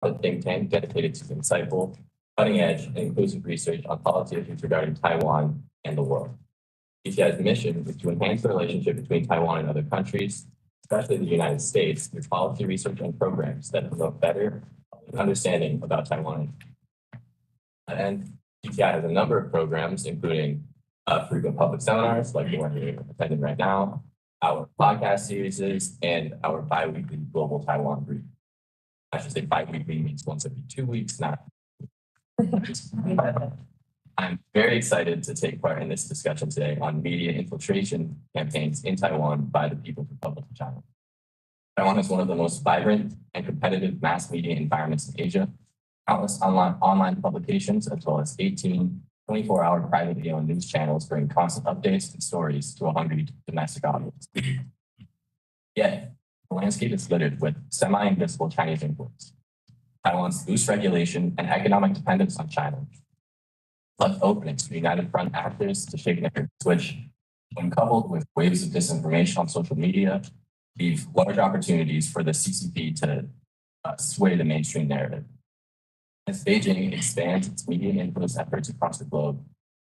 a think tank dedicated to insightful, cutting-edge, and inclusive research on policy issues regarding Taiwan and the world. PTI's mission is to enhance the relationship between Taiwan and other countries, especially the United States, through policy research and programs that promote better understanding about Taiwan. And PTI has a number of programs, including frequent public seminars like the one you're attending right now, our podcast series, and our bi-weekly Global Taiwan Brief. I should say bi-weekly means once every 2 weeks, not. I'm very excited to take part in this discussion today on media infiltration campaigns in Taiwan by the People's Republic of China. Taiwan is one of the most vibrant and competitive mass media environments in Asia. Countless online publications, as well as 18 24-hour privately owned news channels bring constant updates and stories to a hungry domestic audience. Yet, the landscape is littered with semi-invisible Chinese influence. Taiwan's loose regulation and economic dependence on China left openings for united front actors to shake their switch, when coupled with waves of disinformation on social media, leave large opportunities for the CCP to sway the mainstream narrative. As Beijing expands its media influence efforts across the globe,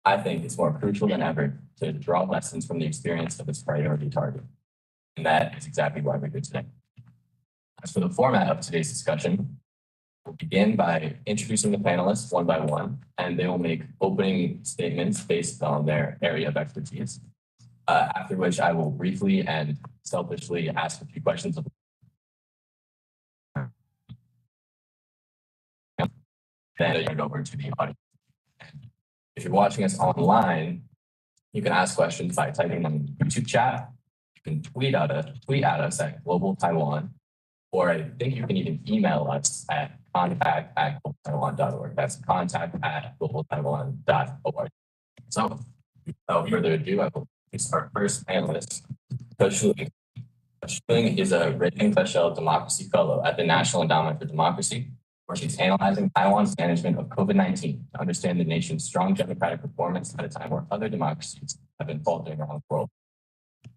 I think it's more crucial than ever to draw lessons from the experience of its priority target. And that is exactly why we're here today. As for the format of today's discussion, we'll begin by introducing the panelists one by one, and they will make opening statements based on their area of expertise. After which I will briefly and selfishly ask a few questions of then I turn it over to the audience. If you're watching us online, you can ask questions by typing them in the YouTube chat. You can tweet at us at Global Taiwan, or I think you can even email us at contact@globaltaiwan.org. That's contact@globaltaiwan.org. So, without further ado, I will introduce our first panelist, Coach Shuling. Coach Shuling is a Raymond Kleshel Democracy Fellow at the National Endowment for Democracy, where she's analyzing Taiwan's management of COVID-19 to understand the nation's strong democratic performance at a time where other democracies have been faltering around the world.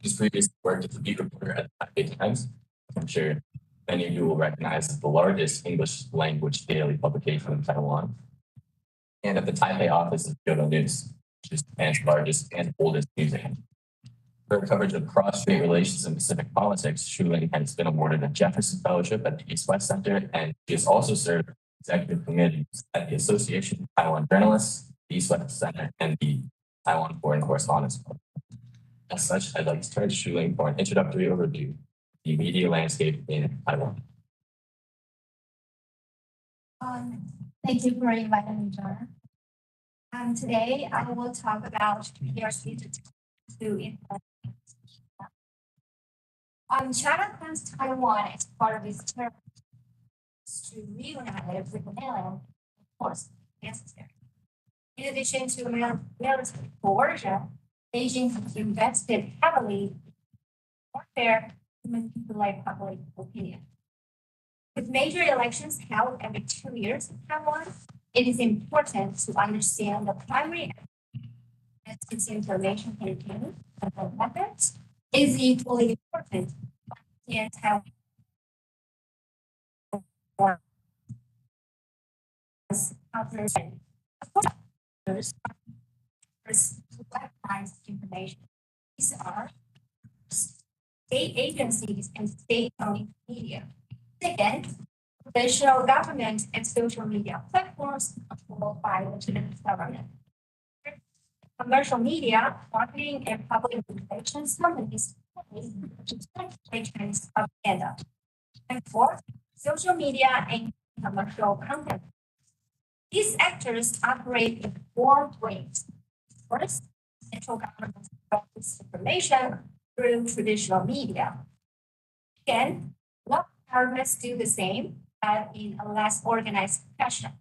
She's previously worked as a beat reporter at the Taipei Times, which I'm sure many of you will recognize as the largest English language daily publication in Taiwan, and at the Taipei office of Kyoto News, which is Japan's largest and oldest news agency. For her coverage of cross-strait relations and Pacific politics, Shuling has been awarded a Jefferson Fellowship at the East-West Center, and she has also served executive committees at the Association of Taiwan Journalists, the East-West Center, and the Taiwan Foreign Correspondents Club. As such, I'd like to turn to Shuling for an introductory overview of the media landscape in Taiwan. Thank you for inviting me, John. Today, I will talk about PRC to influence. China claims Taiwan as part of its territory to reunite it with the mainland, of course, necessary. In addition to military coercion, Beijing has invested heavily in warfare to manipulate public opinion. With major elections held every 2 years in Taiwan, it is important to understand the primary disinformation campaign and the methods is equally important in Taiwan. Weaponize information. These are state agencies and state-owned media. Second, traditional government and social media platforms controlled by the Chinese government. Commercial media, marketing, and public relations companies to Chinese propaganda. And fourth, social media and commercial content. These actors operate in four ways. First, central government spreads information through traditional media. Again, local governments do the same, but in a less organized fashion.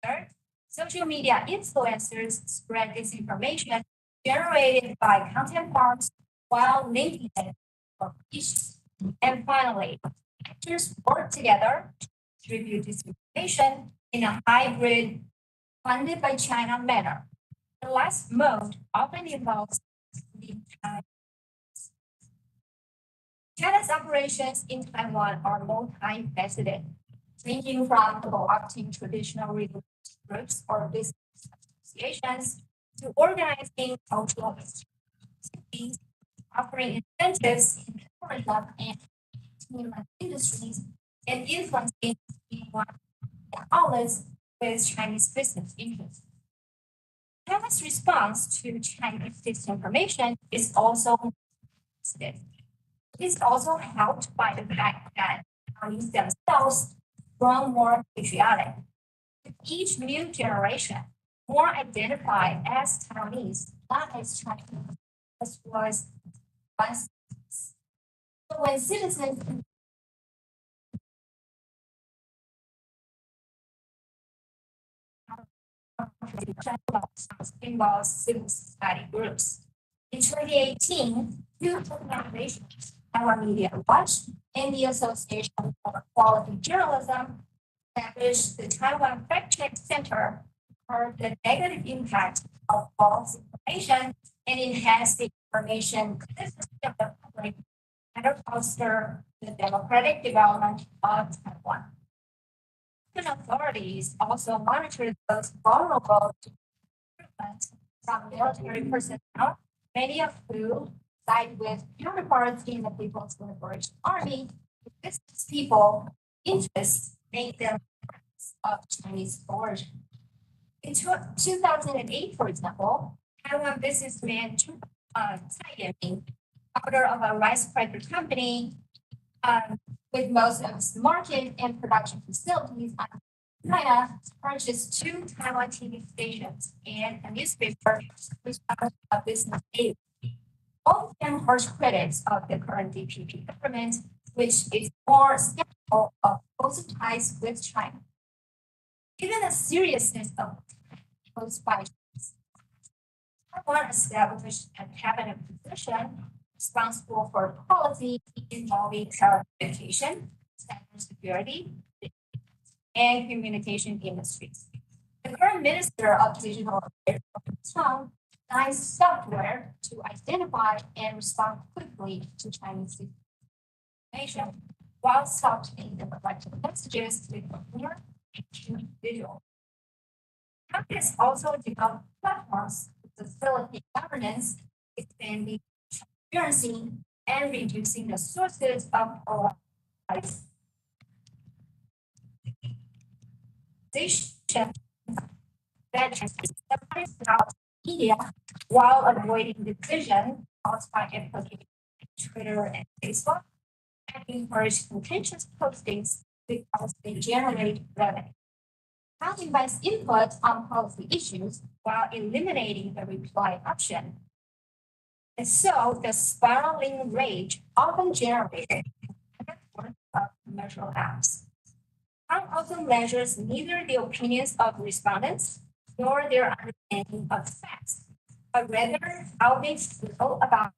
Third, social media influencers spread disinformation generated by content farms while linking it for issues. And finally, actors work together to distribute disinformation in a hybrid, funded by China manner. The last mode often involves the China's operations in Taiwan are multifaceted. ranging from co-opting traditional religious groups or business associations to organizing cultural activities, offering incentives in tourism and entertainment industries, and influencing outlets with Chinese business interests. Taiwan's response to Chinese disinformation is also positive. It is also helped by the fact that Taiwanese themselves grow more patriotic. With each new generation, more identify as Taiwanese, not as Chinese, as was once. So when citizens involves civil society groups. In 2018, two organizations, Taiwan Media Watch and the Association for Quality Journalism, established the Taiwan Fact Check Center for the negative impact of false information and enhance the information literacy of the public and foster the democratic development of Taiwan. Authorities also monitor those vulnerable to recruitment from military personnel, many of whom side with counterparts in the People's Liberation Army. Business people interests make them of Chinese origin. In 2008, for example, Taiwan businessman Tsai Ing-wen, founder of a rice cracker company, with most of its market and production facilities in China, purchased two Taiwan TV stations and a newspaper which are a business aid. All of them harsh critics of the current DPP government, which is more skeptical of close ties with China. Given the seriousness of posed by Taiwan established a cabinet position responsible for policy involving telecommunication, cybersecurity, and communication industries. The current Minister of Digital Affairs, Tong, designed software to identify and respond quickly to Chinese information while softening the collective messages with more and visual. Tong has also developed platforms to facilitate governance, expanding transparency, and reducing the sources of polarization that transmits out media while avoiding division caused by implications like Twitter and Facebook, and encourage contentious postings because they generate revenue. Taiwan invites input on policy issues while eliminating the reply option. And so the spiraling rage often generated of commercial apps. Taiwan also measures neither the opinions of respondents nor their understanding of facts, but rather how they feel about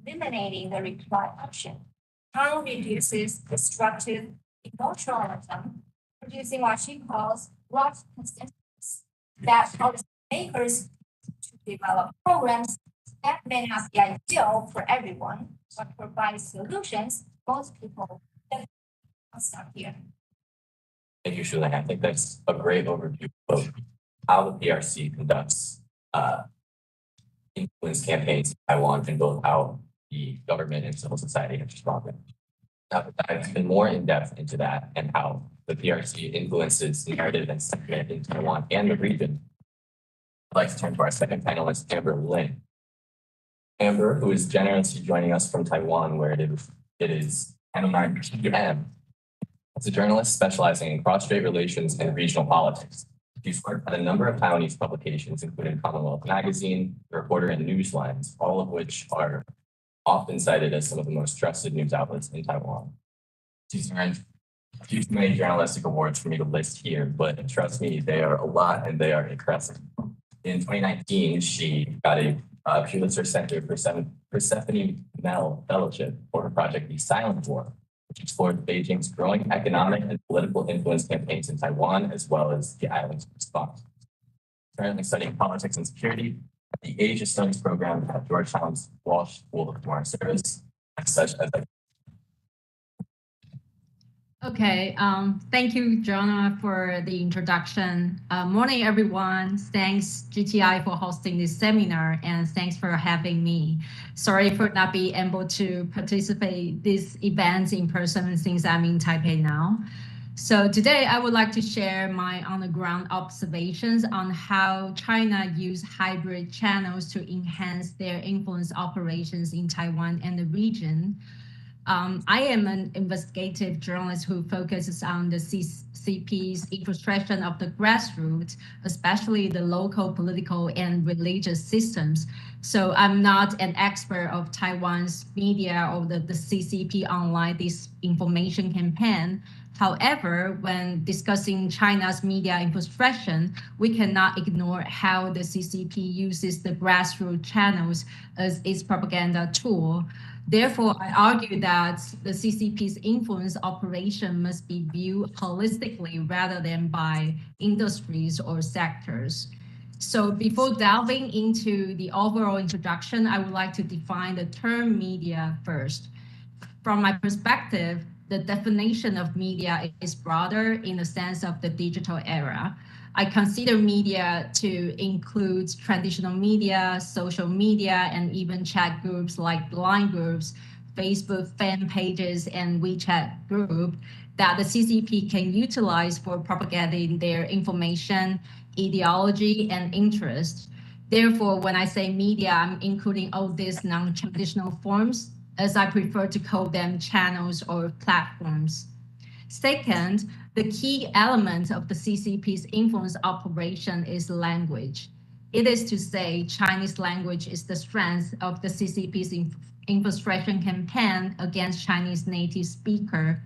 eliminating the reply option. Taiwan reduces destructive emotionalism, producing what she calls rough consensus that policymakers to develop programs that may not be ideal for everyone, but provide solutions most people can stop here. Thank you, Shuling. I think that's a great overview of how the PRC conducts influence campaigns in Taiwan and both how the government and civil society have responded. Now, to dive even more in depth into that and how the PRC influences narrative and sentiment in Taiwan and the region, I'd like to turn to our second panelist, Amber Lin. Amber, who is generously joining us from Taiwan, where it is 10:09 p.m., is a journalist specializing in cross-strait relations and regional politics. She's worked at a number of Taiwanese publications, including Commonwealth Magazine, The Reporter, and Newslines, all of which are often cited as some of the most trusted news outlets in Taiwan. She's earned a few too many journalistic awards for me to list here, but trust me, they are a lot and they are impressive. In 2019, she got a Pulitzer Center for Persephone Mel Fellowship for her project, The Silent War, which explored Beijing's growing economic and political influence campaigns in Taiwan, as well as the island's response. Currently studying politics and security at the Asia Studies program at Georgetown's Walsh School of Foreign Service, such as like. Okay, thank you, Jonah, for the introduction. Morning, everyone. Thanks, GTI, for hosting this seminar, and thanks for having me. Sorry for not being able to participate these events in person since I'm in Taipei now. So today, I would like to share my on-the-ground observations on how China used hybrid channels to enhance their influence operations in Taiwan and the region. I am an investigative journalist who focuses on the CCP's infiltration of the grassroots, especially the local political and religious systems. So I'm not an expert of Taiwan's media or the CCP online disinformation campaign. However, when discussing China's media infiltration, we cannot ignore how the CCP uses the grassroots channels as its propaganda tool. Therefore, I argue that the CCP's influence operation must be viewed holistically rather than by industries or sectors. So before delving into the overall introduction, I would like to define the term media first. From my perspective, the definition of media is broader in the sense of the digital era. I consider media to include traditional media, social media, and even chat groups like Line groups, Facebook fan pages, and WeChat group that the CCP can utilize for propagating their information, ideology, and interest. Therefore, when I say media, I'm including all these non-traditional forms, as I prefer to call them channels or platforms. Second, the key element of the CCP's influence operation is language. It is to say, Chinese language is the strength of the CCP's infiltration campaign against Chinese native speaker.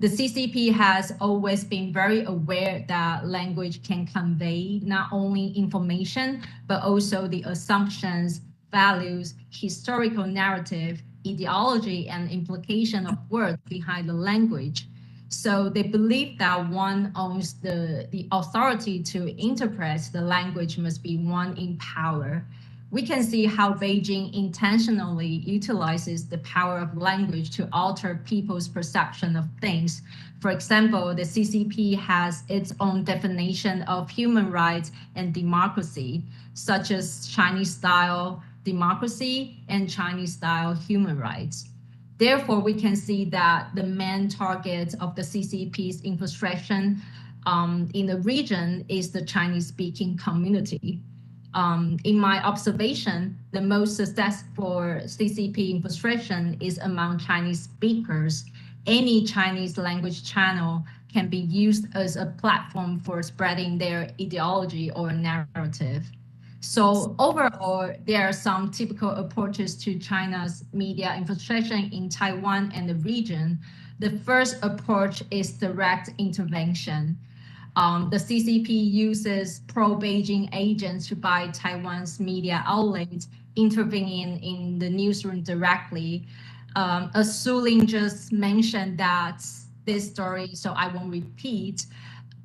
The CCP has always been very aware that language can convey not only information, but also the assumptions, values, historical narrative, ideology, and implication of words behind the language. So they believe that one owns the authority to interpret the language must be one in power. We can see how Beijing intentionally utilizes the power of language to alter people's perception of things. For example, the CCP has its own definition of human rights and democracy, such as Chinese-style democracy and Chinese-style human rights. Therefore, we can see that the main target of the CCP's infiltration in the region is the Chinese-speaking community. In my observation, the most successful CCP infiltration is among Chinese speakers. Any Chinese language channel can be used as a platform for spreading their ideology or narrative. So overall, there are some typical approaches to China's media infiltration in Taiwan and the region. The first approach is direct intervention. The CCP uses pro-Beijing agents to buy Taiwan's media outlets, intervening in the newsroom directly. As Su Ling just mentioned that this story, so I won't repeat.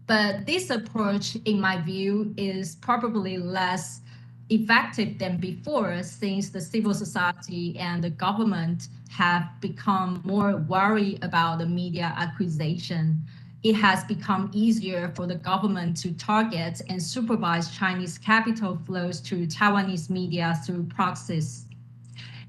But this approach, in my view, is probably less effective than before, since the civil society and the government have become more worried about the media acquisition. It has become easier for the government to target and supervise Chinese capital flows to Taiwanese media through proxies.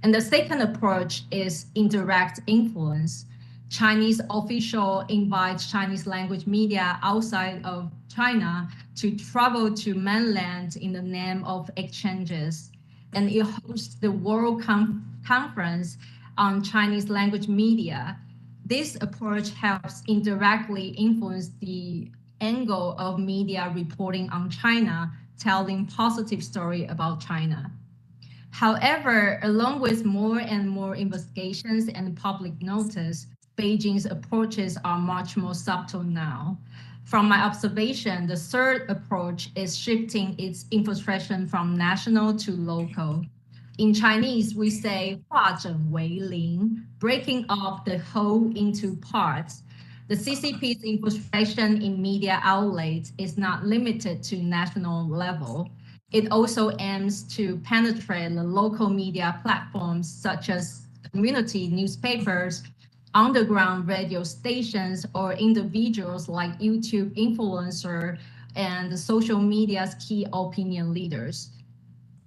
And the second approach is indirect influence. Chinese official invites Chinese language media outside of China to travel to mainland in the name of exchanges. And it hosts the World Conference on Chinese language media. This approach helps indirectly influence the angle of media reporting on China, telling positive story about China. However, along with more and more investigations and public notice, Beijing's approaches are much more subtle now. From my observation, the third approach is shifting its infiltration from national to local. In Chinese, we say 化整为零, breaking up the whole into parts. The CCP's infiltration in media outlets is not limited to national level. It also aims to penetrate the local media platforms such as community newspapers, underground radio stations, or individuals like YouTube influencer and social media's key opinion leaders.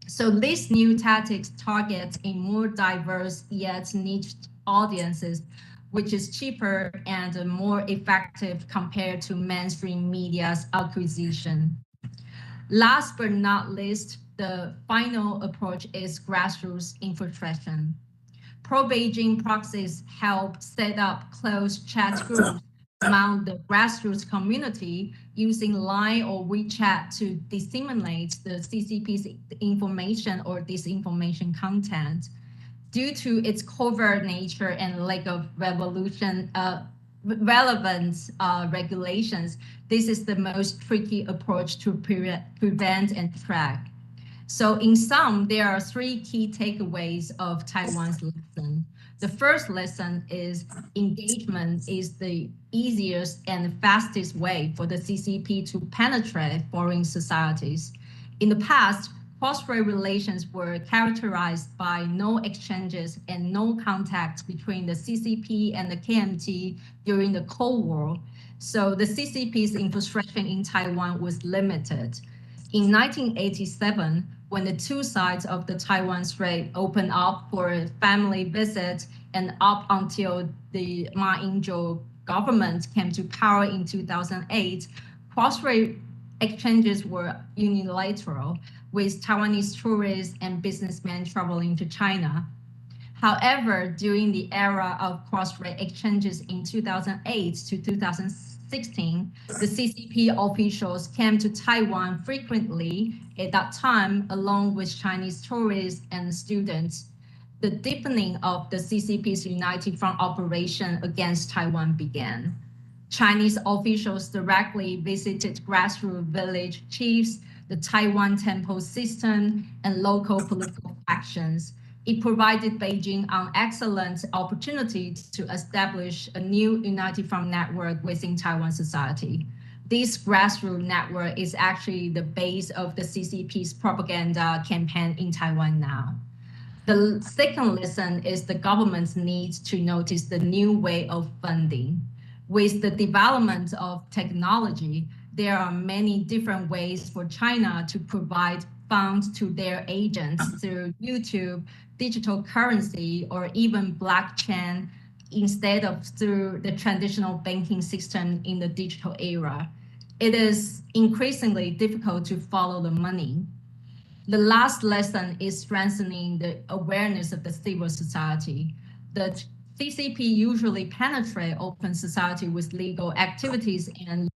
So these new tactics target a more diverse yet niche audiences, which is cheaper and more effective compared to mainstream media's acquisition. Last but not least, the final approach is grassroots infiltration. Pro-Beijing proxies help set up closed chat groups among the grassroots community using Line or WeChat to disseminate the CCP's information or disinformation content. Due to its covert nature and lack of relevant regulations, this is the most tricky approach to prevent and track. So in sum, there are three key takeaways of Taiwan's lesson. The first lesson is engagement is the easiest and fastest way for the CCP to penetrate foreign societies. In the past, cross-strait relations were characterized by no exchanges and no contact between the CCP and the KMT during the Cold War. So the CCP's infiltration in Taiwan was limited. In 1987, when the two sides of the Taiwan Strait opened up for family visits and up until the Ma Ying-jeou government came to power in 2008, cross-strait exchanges were unilateral, with Taiwanese tourists and businessmen traveling to China. However, during the era of cross-strait exchanges in 2008 to 2016, the CCP officials came to Taiwan frequently at that time, along with Chinese tourists and students. The deepening of the CCP's United Front operation against Taiwan began. Chinese officials directly visited grassroots village chiefs, the Taiwan temple system, and local political factions. It provided Beijing an excellent opportunity to establish a new United Front network within Taiwan society. This grassroots network is actually the base of the CCP's propaganda campaign in Taiwan now. The second lesson is the government's need to notice the new way of funding. With the development of technology, there are many different ways for China to provide funds to their agents through YouTube, digital currency, or even blockchain, instead of through the traditional banking system in the digital era. It is increasingly difficult to follow the money. The last lesson is strengthening the awareness of the civil society. The CCP usually penetrate open society with legal activities and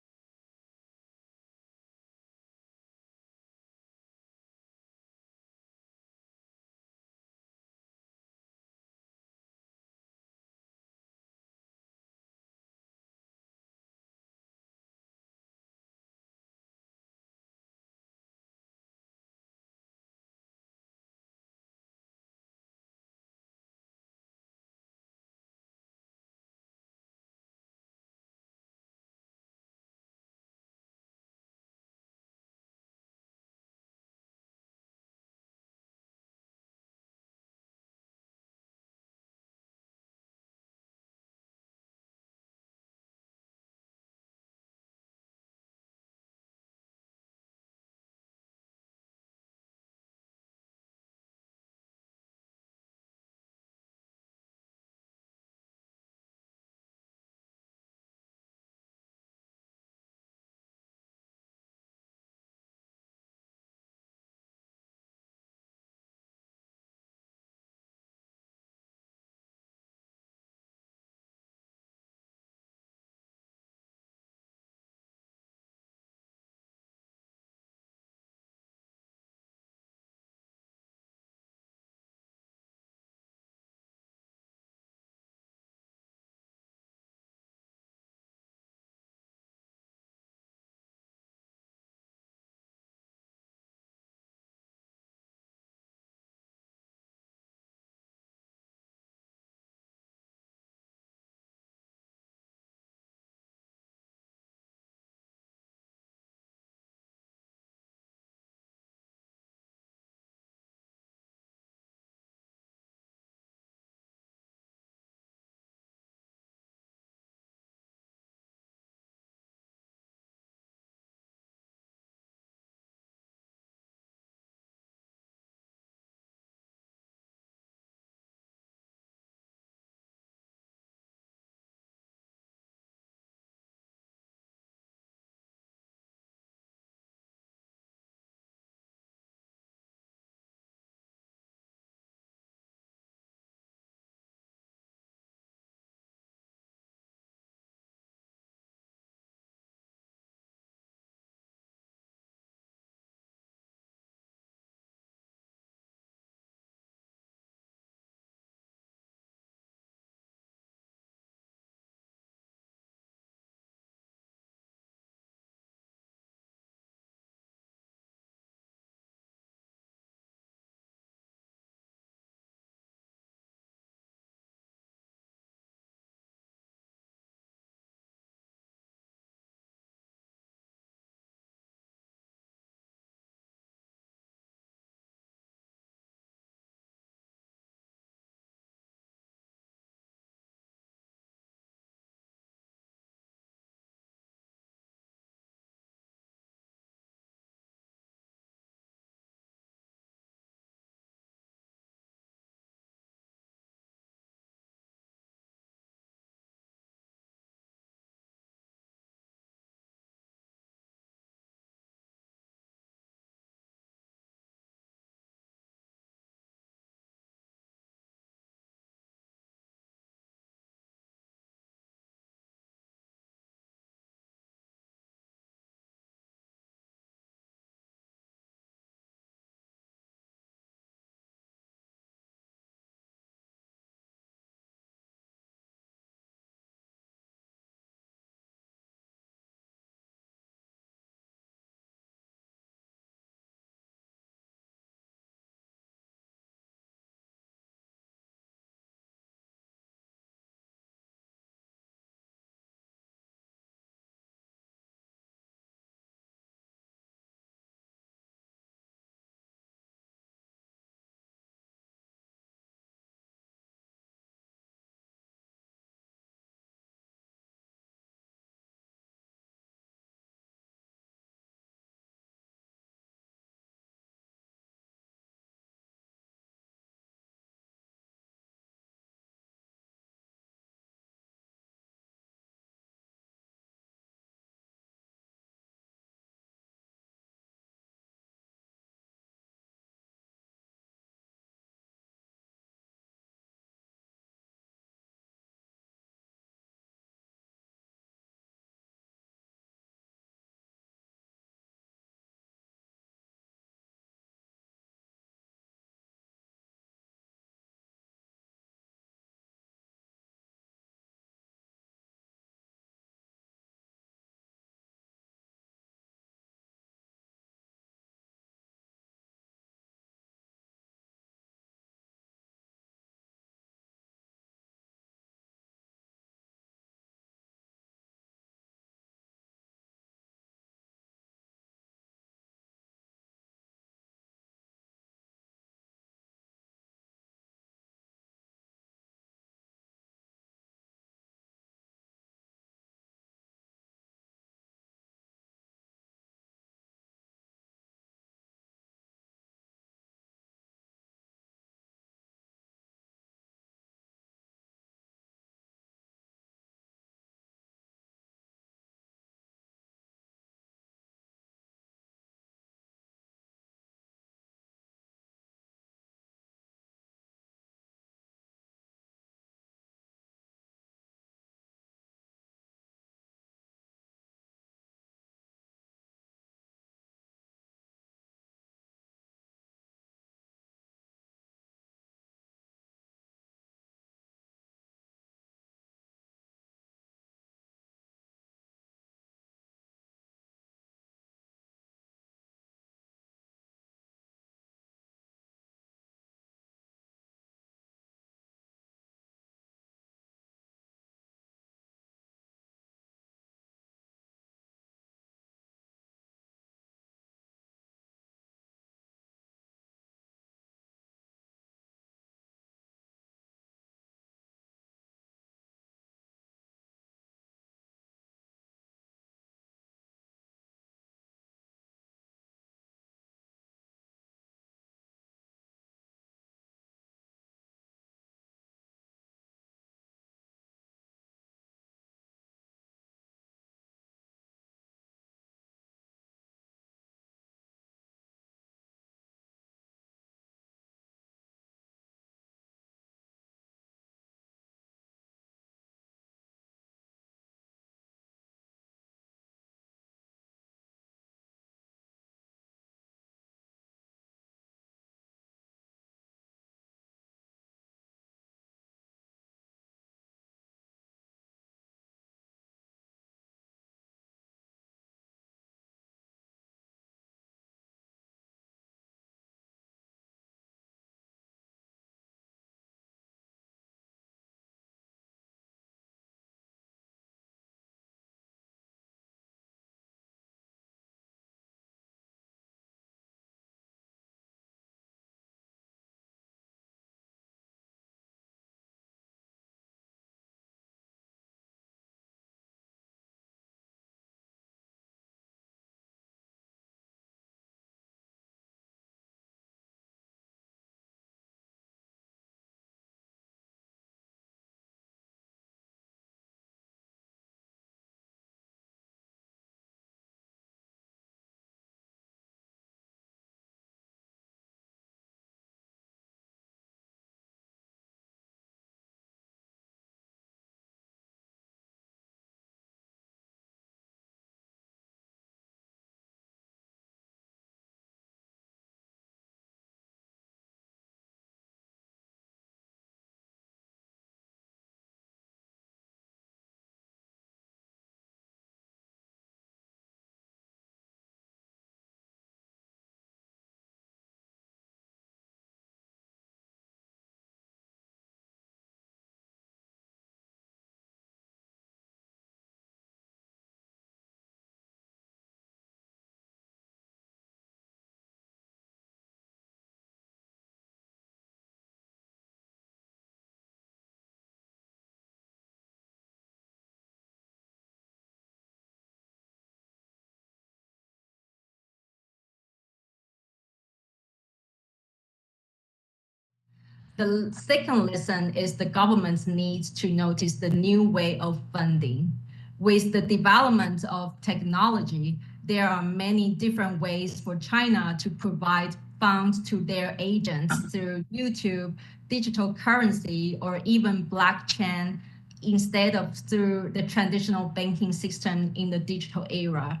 The second lesson is the government needs to notice the new way of funding. With the development of technology, there are many different ways for China to provide funds to their agents through YouTube, digital currency, or even blockchain, instead of through the traditional banking system in the digital era.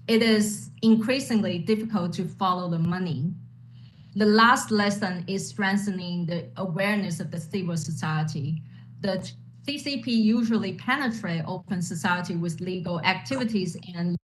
It is increasingly difficult to follow the money. The last lesson is strengthening the awareness of the civil society. The CCP usually penetrate open society with legal activities and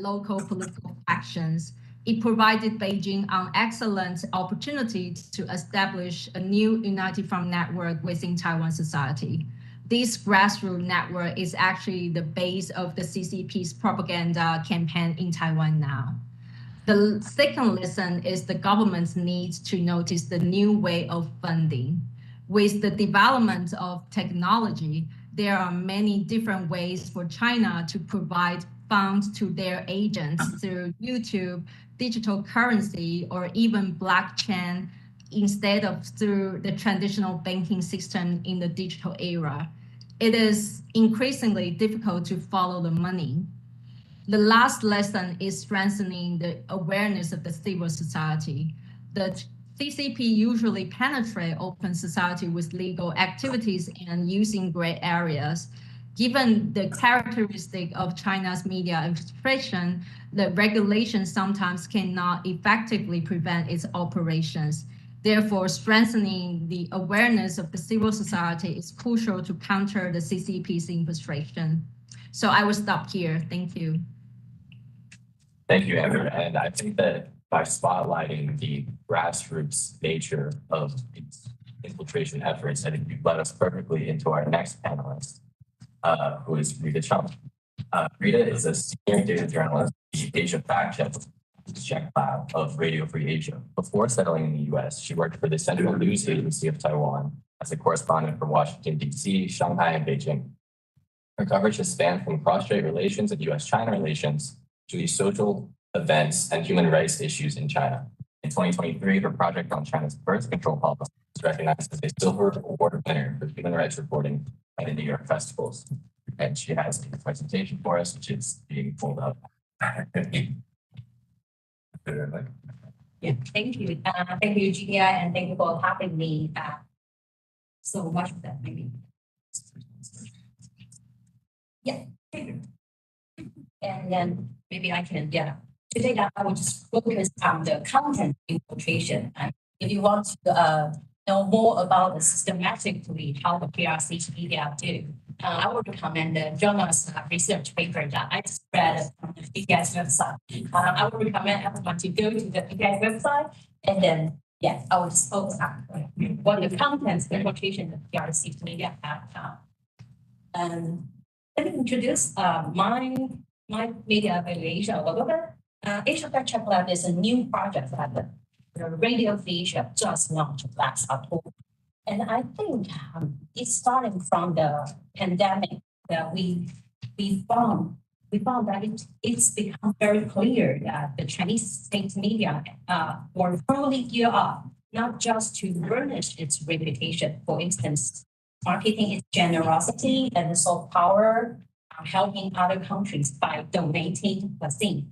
local political factions. It provided Beijing an excellent opportunity to establish a new united front network within Taiwan society. This grassroots network is actually the base of the CCP's propaganda campaign in Taiwan now. The second lesson is the government needs to notice the new way of funding. With the development of technology, there are many different ways for China to provide funds to their agents through YouTube, digital currency, or even blockchain, instead of through the traditional banking system in the digital era. It is increasingly difficult to follow the money. The last lesson is strengthening the awareness of the civil society. The CCP usually penetrate open society with legal activities and using gray areas. Given the characteristic of China's media infiltration, the regulation sometimes cannot effectively prevent its operations. Therefore, strengthening the awareness of the civil society is crucial to counter the CCP's infiltration. So I will stop here. Thank you. Thank you, Amber. And I think that by spotlighting the grassroots nature of these infiltration efforts, I think you've led us perfectly into our next panelist, who is Rita Chung. Rita is a senior data journalist, the Asia Fact Check Lab of Radio Free Asia. Before settling in the US, she worked for the Central News Agency of Taiwan as a correspondent for Washington, D.C., Shanghai, and Beijing. Her coverage has spanned from cross-strait relations and US-China relations to the social events and human rights issues in China. In 2023, her project on China's birth control policy was recognized as a Silver Award winner for human rights reporting at the New York festivals. And she has a presentation for us, which is being pulled up. Yeah, thank you. Thank you, GDI, and thank you for having me. So much of that, maybe. Yeah. And then maybe I can, Today I will just focus on the content infiltration. And if you want to know more about the systematically how the PRC media do, I would recommend the journal's research paper that I just read on the PTS website. I would recommend everyone to go to the PTS website and then, I will just focus on what the content infiltration the PRC media have. Let me introduce my media evaluation a little bit. Asia Fact Check Lab is a new project that the Radio Free Asia just launched last October. And I think it's starting from the pandemic that we found that it's become very clear that the Chinese state media were fully geared up, not just to burnish its reputation, for instance, marketing its generosity and soft power, helping other countries by donating vaccine,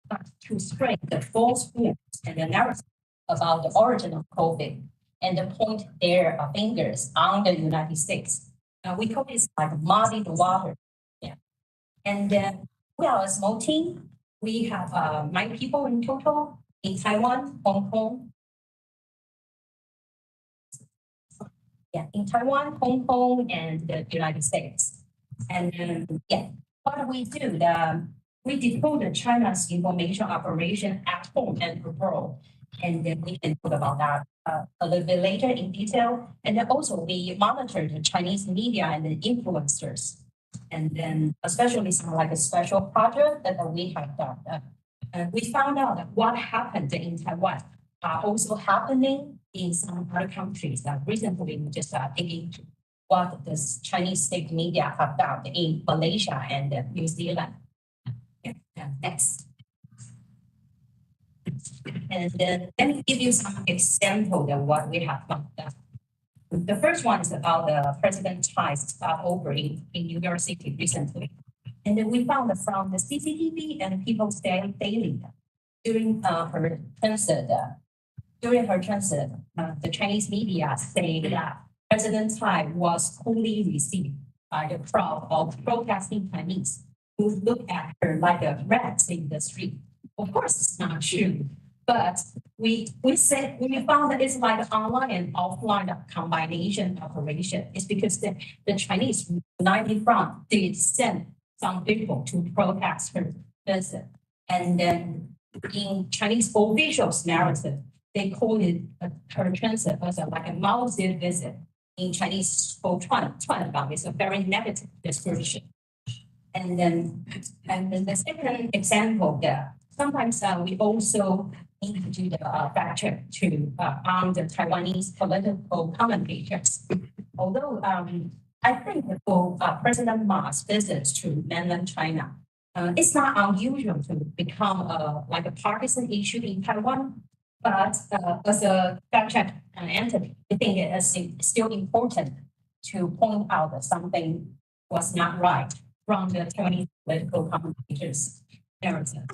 but to spread the false fears and the narrative about the origin of COVID and to point their fingers on the United States. We call this like muddy the water. Yeah. And then we are a small team. We have 9 people in total in Taiwan, Hong Kong. Yeah, in Taiwan, Hong Kong, and the United States. And what do we do? We deploy the China's information operation at home and abroad. And then we can talk about that a little bit later in detail. And then also we monitor the Chinese media and the influencers. And then especially some like a special project that we have done. We found out that what happened in Taiwan are also happening in some other countries. Recently, we just digging into what the Chinese state media have done in Malaysia and New Zealand. Next. And then let me give you some examples of what we have found. The first one is about the President Tsai's stopover in New York City recently. And then we found that from the CCTV and People's Daily during her transit, the Chinese media say that President Tsai was coolly received by the crowd of protesting Chinese who look at her like a rat in the street. Of course, it's not true, but we found that it's like an online and offline combination operation. It's because the Chinese United Front did send some people to protest her visit, and then in Chinese officials' narrative, they call it her transit as like a mousy visit. In Chinese, 串访 is a very negative description. And then the second example there, sometimes we also need to do the fact check to on the Taiwanese political commentators. Although I think for President Ma's visits to mainland China, it's not unusual to become like a partisan issue in Taiwan. But as a fact check entity, I think it is still important to point out that something was not right from the Chinese political commentators' narrative.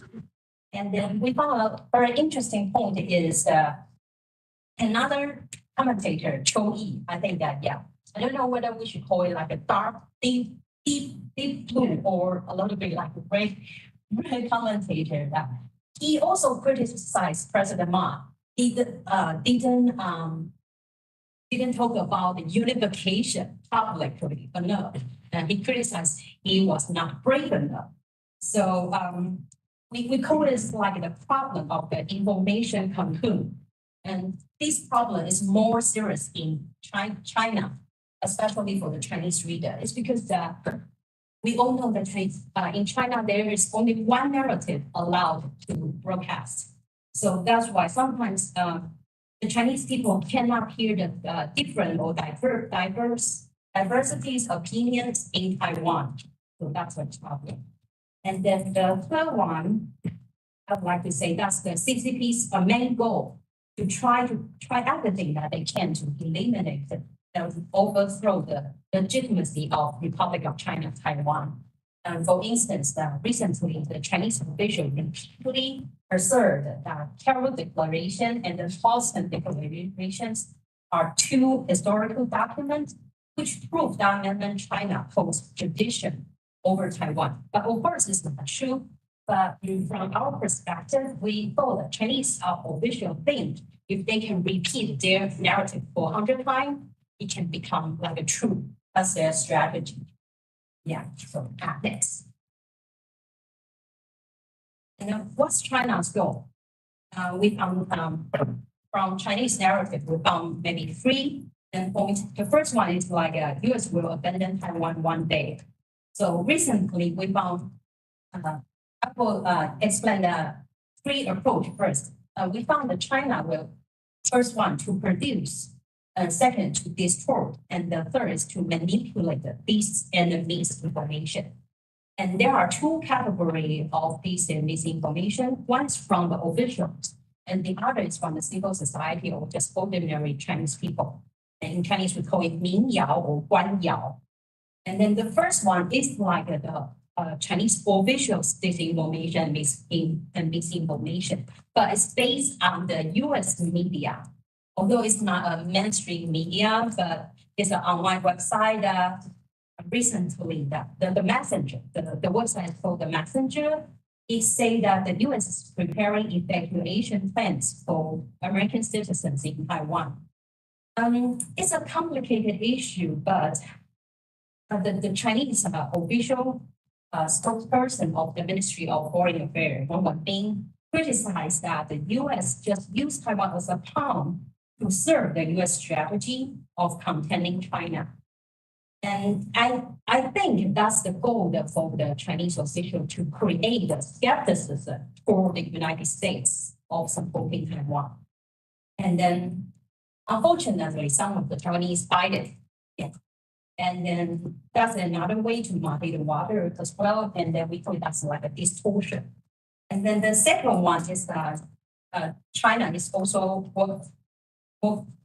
And then we found a very interesting point is Another commentator, Cho Yi, I think that, yeah, I don't know whether we should call it like a dark, deep blue or a little bit like a red commentator that he also criticized President Ma. He didn't talk about the unification publicly enough. And he criticized he was not brave enough. So we call this like the problem of the information cocoon. And this problem is more serious in China, especially for the Chinese reader. It's because we all know that in China, there is only one narrative allowed to broadcast. So that's why sometimes the Chinese people cannot hear the different or diversities opinions in Taiwan. So that's a problem. And then the third one, I'd like to say that's the CCP's main goal, to try everything that they can to eliminate overthrow the legitimacy of Republic of China, Taiwan. For instance, recently the Chinese official repeatedly asserted that Carroll Declaration and the Boston Declarations are two historical documents which prove that mainland China holds tradition over Taiwan. But of course, it's not true. But from our perspective, we thought the Chinese official think if they can repeat their narrative for 100 times, it can become like a true. That's their strategy. Yeah, so next. And then what's China's goal? We found from Chinese narrative, we found maybe three points. The first one is like US will abandon Taiwan one day. So recently we found, I will explain the three approach first. We found that China will first one to produce, second to distort, and the third is to manipulate these enemies' information. And there are two categories of this misinformation. One is from the officials, and the other is from the civil society or just ordinary Chinese people. And in Chinese, we call it Min Yao or Guan Yao. And then the first one is like the Chinese officials disinformation and misinformation, but it's based on the US media. Although it's not a mainstream media, but it's an online website. Recently, the Messenger, the website called the Messenger, it say that the US is preparing evacuation plans for American citizens in Taiwan. It's a complicated issue, but the Chinese official spokesperson of the Ministry of Foreign Affairs, Wang Wenbin, criticized that the US just used Taiwan as a pawn to serve the US strategy of containing China. And I think that's the goal for the Chinese official to create the skepticism for the United States of supporting Taiwan. And then, unfortunately, some of the Chinese fight it. Yeah. And then that's another way to muddy the water as well. And then we call that's like a distortion. And then the second one is that China is also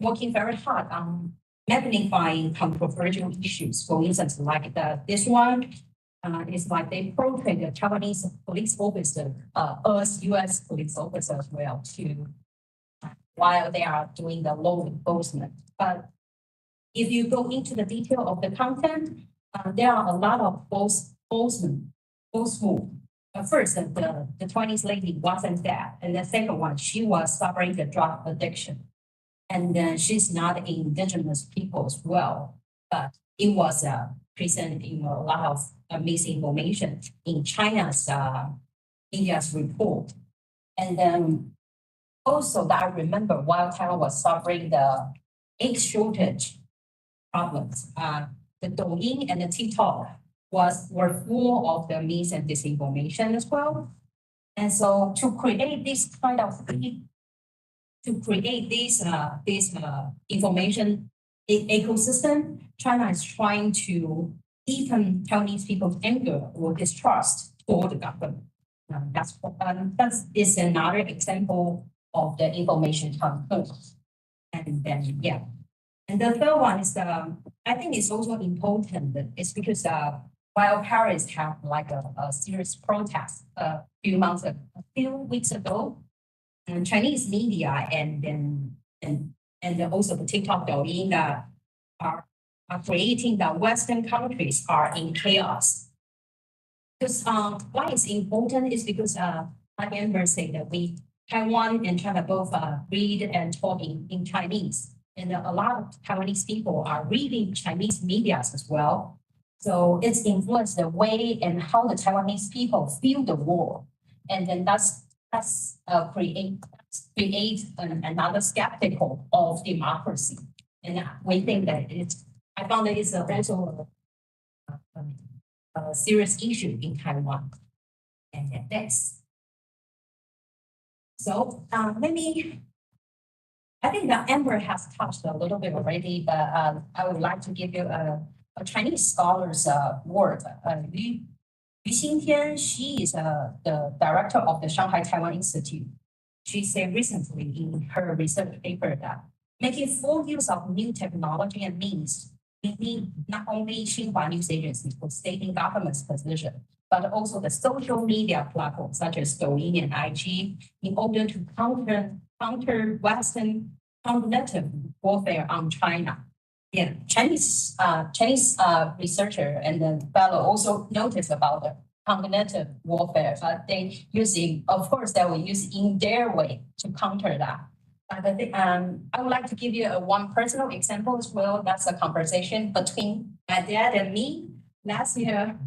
working very hard on magnifying controversial issues. For instance, like this one is like they portray the Taiwanese police officer as US police officer as well too, while they are doing the law enforcement. But if you go into the detail of the content, there are a lot of false move. First, the Taiwanese lady wasn't dead, and the second one, she was suffering the drug addiction. And then she's not indigenous people as well, but it was presented in a lot of misinformation in China's media's report. And then also that I remember while Taiwan was suffering the egg shortage problems, the Douyin and the TikTok were full of the mis and disinformation as well. And so to create this kind of information ecosystem, China is trying to deepen Taiwanese people's anger or distrust toward the government. That is another example of the information campaign. And then, yeah. And the third one is, I think it's also important. It's because while Paris had like a serious protest a few weeks ago, and Chinese media and and also the TikTok, Douyin that are creating the Western countries are in chaos. Because why it's important is because like Amber said that Taiwan and China both read and talk in Chinese. And a lot of Taiwanese people are reading Chinese media as well. So it's influenced the way and how the Taiwanese people feel the war. And then that's create another skeptical of democracy. And we think that I found that it's also a serious issue in Taiwan. And that's so maybe I think that Amber has touched a little bit already, but I would like to give you a Chinese scholar's word. Yu Xingtian, she is the director of the Shanghai Taiwan Institute. She said recently in her research paper that making full use of new technology and means, we need not only Xinhua News Agency for stating government's position, but also the social media platforms such as Douyin and IG in order to counter Western cognitive warfare on China. Yeah, Chinese researcher and then fellow also noticed about the cognitive warfare, but they using, of course, they will use in their way to counter that. I would like to give you one personal example as well. That's a conversation between my dad and me last year.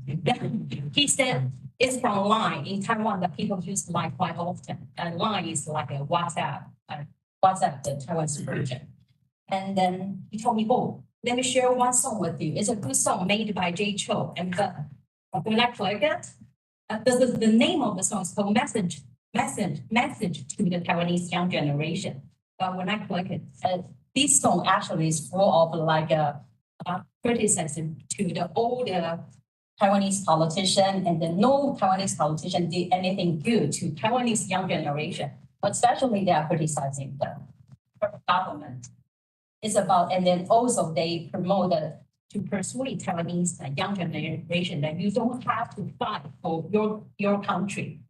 He said it's from Line in Taiwan that people use Line quite often. And Line is like a WhatsApp, the Taiwanese version. And then he told me, oh, let me share one song with you. It's a good song made by Jay Cho. And when I click it, the name of the song is called Message to the Taiwanese young generation. But when I click it, this song actually is full of like a criticism to the older Taiwanese politician, and then no Taiwanese politician did anything good to Taiwanese young generation, but especially they are criticizing the government. It's about, and then also they promote to persuade Taiwanese young generation that you don't have to fight for your country.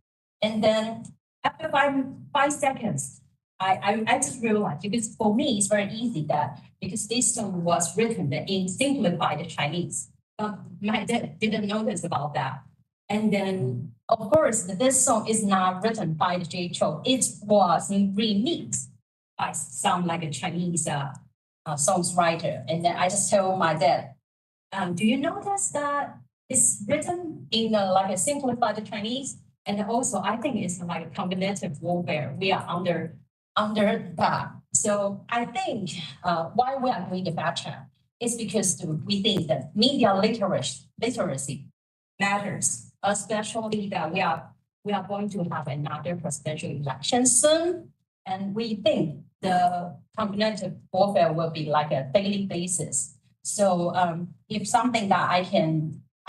And then after five seconds, I just realized, because for me it's very easy that because this song was written in simplified Chinese. My dad didn't notice about that. And then of course this song is not written by Jay Cho. It was remixed by some like a Chinese songwriter. And then I just told my dad, do you notice that it's written in like a simplified Chinese? And also, I think it's like a cognitive warfare. We are under that. So I think why we are doing the fact check is because we think that media literacy matters, especially that we are going to have another presidential election soon, and we think the cognitive warfare will be like a daily basis. So if something that I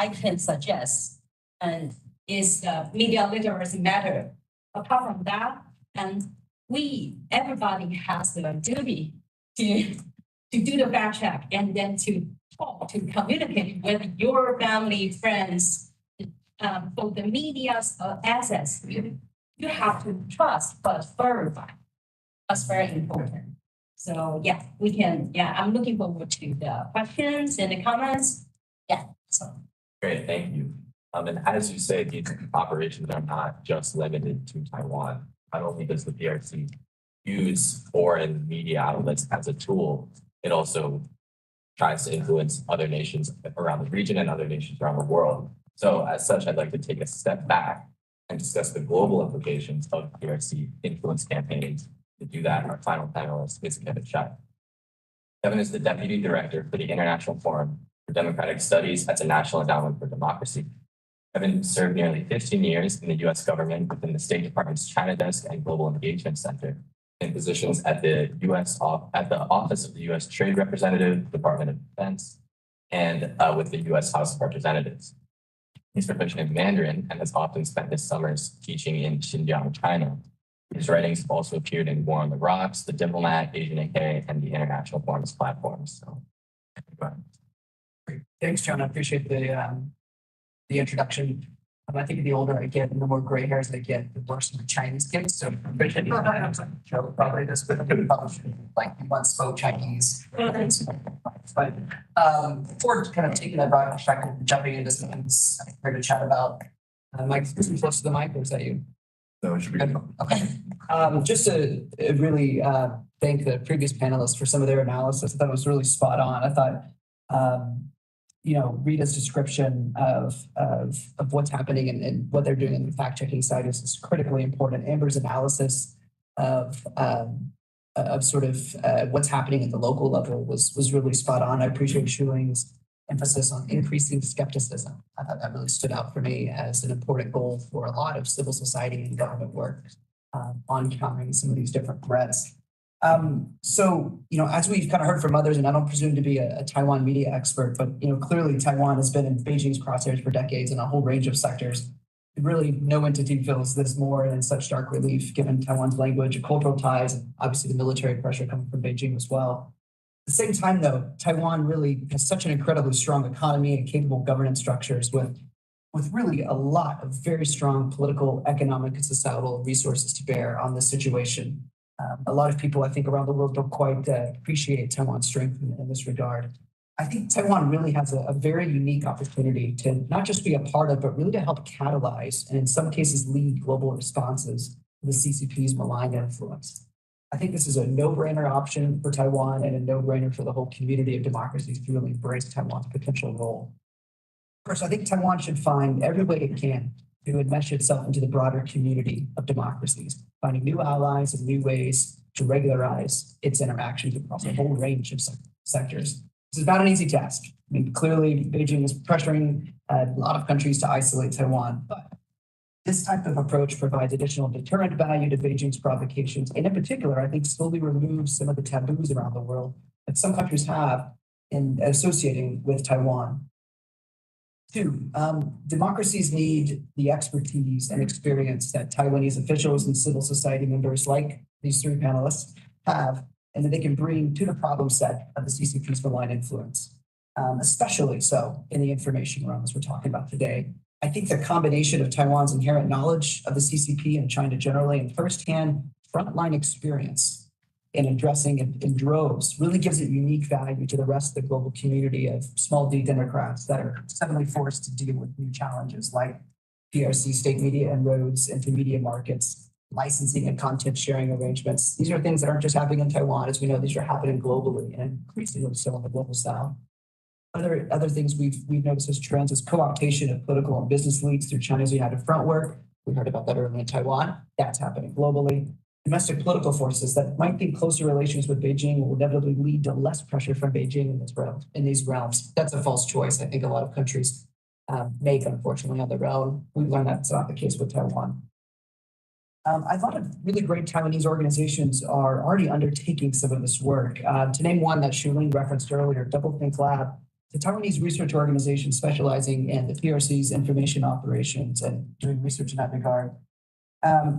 can suggest and is media literacy matter. Apart from that, and everybody has the duty to do the fact check and then to talk, to communicate with your family, friends. For the media's access, you have to trust but verify. That's very important. So yeah, I'm looking forward to the questions and the comments. Yeah, so. Great, thank you. And as you say, these operations are not just limited to Taiwan. Not only does the PRC use foreign media outlets as a tool, it also tries to influence other nations around the region and other nations around the world. So as such, I'd like to take a step back and discuss the global implications of PRC influence campaigns. To do that, our final panelist is Kevin Shai. Kevin is the Deputy Director for the International Forum for Democratic Studies at the National Endowment for Democracy. Kevin served nearly 15 years in the U.S. government within the State Department's China Desk and Global Engagement Center, in positions at the Office of the U.S. Trade Representative, Department of Defense, and with the U.S. House of Representatives. He's proficient in Mandarin and has often spent his summers teaching in Xinjiang, China. His writings have also appeared in War on the Rocks, The Diplomat, Asian AK, and the International Forums platforms. So, go ahead. Great. Thanks, John. I appreciate the introduction. I think the older I get and the more gray hairs I get, the worse my Chinese gets. So Joe probably this, but like he once spoke Chinese. But before kind of taking that broad perspective and jumping into some things I'm here to chat about, Mike, too close to the mic, or is that you? No, it should be good. Okay. Just to really thank the previous panelists for some of their analysis. I thought it was really spot on. I thought, Rita's description of what's happening and what they're doing in the fact-checking side is critically important. Amber's analysis of sort of what's happening at the local level was really spot on. I appreciate Shuling's emphasis on increasing skepticism. I thought that really stood out for me as an important goal for a lot of civil society and government work on countering some of these different threats. As we've kind of heard from others, and I don't presume to be a Taiwan media expert, but clearly Taiwan has been in Beijing's crosshairs for decades in a whole range of sectors. Really, no entity feels this more in such stark relief, given Taiwan's language and cultural ties, and obviously the military pressure coming from Beijing as well. At the same time, though, Taiwan really has such an incredibly strong economy and capable governance structures with really a lot of very strong political, economic, and societal resources to bear on this situation. A lot of people, I think, around the world don't quite appreciate Taiwan's strength in this regard. I think Taiwan really has a very unique opportunity to not just be a part of, but really to help catalyze and in some cases lead global responses to the CCP's malign influence. I think this is a no-brainer option for Taiwan and a no-brainer for the whole community of democracies to really embrace Taiwan's potential role. First, I think Taiwan should find every way it can to enmesh itself into the broader community of democracies, finding new allies and new ways to regularize its interactions across a whole range of sectors. This is not an easy task. I mean, clearly Beijing is pressuring a lot of countries to isolate Taiwan, but this type of approach provides additional deterrent value to Beijing's provocations, and in particular, I think slowly removes some of the taboos around the world that some countries have in associating with Taiwan. Two, democracies need the expertise and experience that Taiwanese officials and civil society members like these three panelists have, and that they can bring to the problem set of the CCP's malign influence, especially so in the information realm as we're talking about today. I think the combination of Taiwan's inherent knowledge of the CCP and China generally and firsthand frontline experience in addressing in droves really gives it unique value to the rest of the global community of small d Democrats that are suddenly forced to deal with new challenges like PRC state media inroads into media markets, licensing and content sharing arrangements. These are things that aren't just happening in Taiwan. As we know, these are happening globally and increasingly so on the global south. Other things we've noticed as trends is co-optation of political and business leads through China's United Front work. We heard about that earlier in Taiwan. That's happening globally. Domestic political forces that might think closer relations with Beijing will inevitably lead to less pressure from Beijing in these realms. That's a false choice. I think a lot of countries make, unfortunately, on their own. We've learned that's not the case with Taiwan. A lot of really great Taiwanese organizations are already undertaking some of this work. To name one that Shuling referenced earlier, Doublethink Lab, the Taiwanese research organization specializing in the PRC's information operations and doing research in that regard.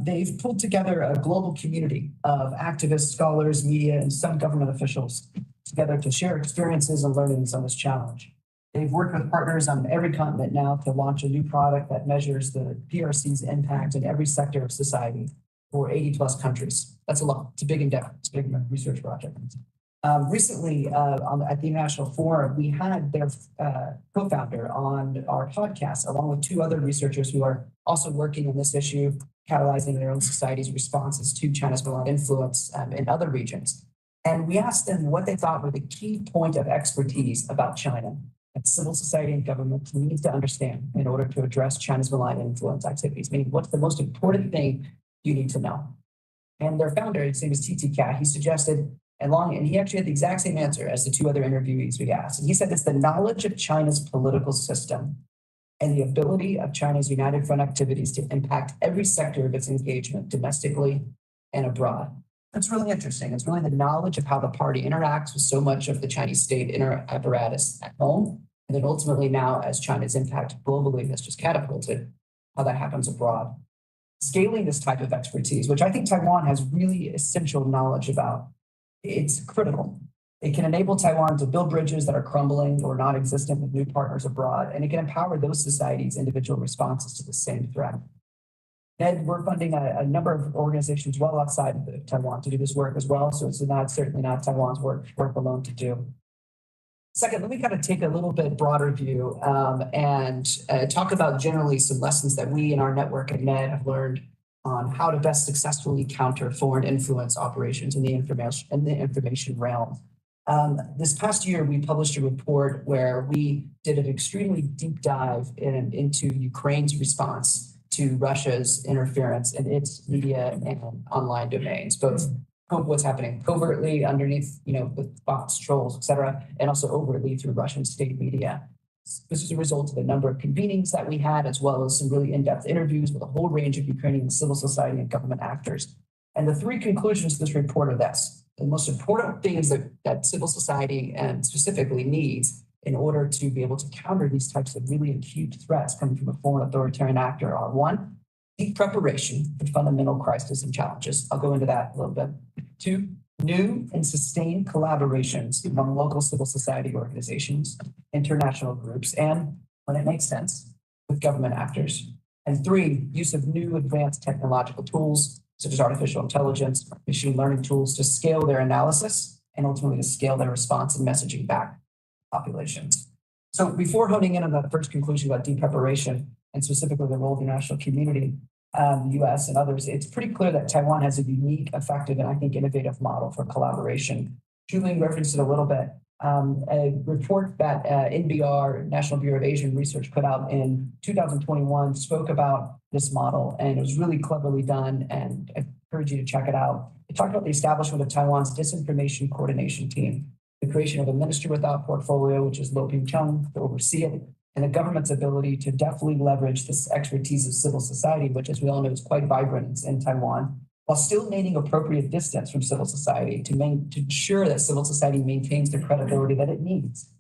They've pulled together a global community of activists, scholars, media, and some government officials together to share experiences and learnings on this challenge. They've worked with partners on every continent now to launch a new product that measures the PRC's impact in every sector of society for 80 plus countries. That's a lot. It's a big endeavor. It's a big research project. Recently, at the International Forum, we had their co-founder on our podcast, along with two other researchers who are also working on this issue, catalyzing their own society's responses to China's malign influence in other regions. And we asked them what they thought were the key point of expertise about China that civil society and government needs to understand in order to address China's malign influence activities, meaning what's the most important thing you need to know. And their founder, his name is TT Cat, he suggested, and he actually had the exact same answer as the two other interviewees we asked. And he said it's the knowledge of China's political system and the ability of China's United Front activities to impact every sector of its engagement domestically and abroad. That's really interesting. It's really the knowledge of how the party interacts with so much of the Chinese state apparatus at home, and then ultimately now as China's impact globally has just catapulted, how that happens abroad. Scaling this type of expertise, which I think Taiwan has really essential knowledge about, it's critical. It can enable Taiwan to build bridges that are crumbling or non-existent with new partners abroad, and it can empower those societies' individual responses to the same threat. And we're funding a number of organizations well outside of Taiwan to do this work as well, so it's certainly not Taiwan's work alone to do. Second, let me kind of take a little bit broader view and talk about generally some lessons that we in our network at NED have learned on how to best successfully counter foreign influence operations in the information realm. This past year, we published a report where we did an extremely deep dive into Ukraine's response to Russia's interference in its media and online domains, both what's happening covertly underneath, with bots, trolls, et cetera, and also overtly through Russian state media. This is a result of a number of convenings that we had, as well as some really in-depth interviews with a whole range of Ukrainian civil society and government actors. And the three conclusions of this report are this: the most important things that civil society and specifically needs in order to be able to counter these types of really acute threats coming from a foreign authoritarian actor are: one, deep preparation for fundamental crises and challenges. I'll go into that a little bit. Two, new and sustained collaborations among local civil society organizations, international groups, and, when it makes sense, with government actors. And three, use of new advanced technological tools, such as artificial intelligence, machine learning tools, to scale their analysis and ultimately to scale their response and messaging back to populations. So before honing in on the first conclusion about deep preparation, and specifically the role of the international community, the US and others, it's pretty clear that Taiwan has a unique, effective, and I think innovative model for collaboration. Julian referenced it a little bit. A report that NBR, National Bureau of Asian Research, put out in 2021 spoke about this model, and it was really cleverly done, and I encourage you to check it out. It talked about the establishment of Taiwan's disinformation coordination team, the creation of a minister without portfolio, which is Lo Ping-chung, to oversee it, and the government's ability to definitely leverage this expertise of civil society, which, as we all know, is quite vibrant in Taiwan, while still maintaining appropriate distance from civil society to ensure that civil society maintains the credibility that it needs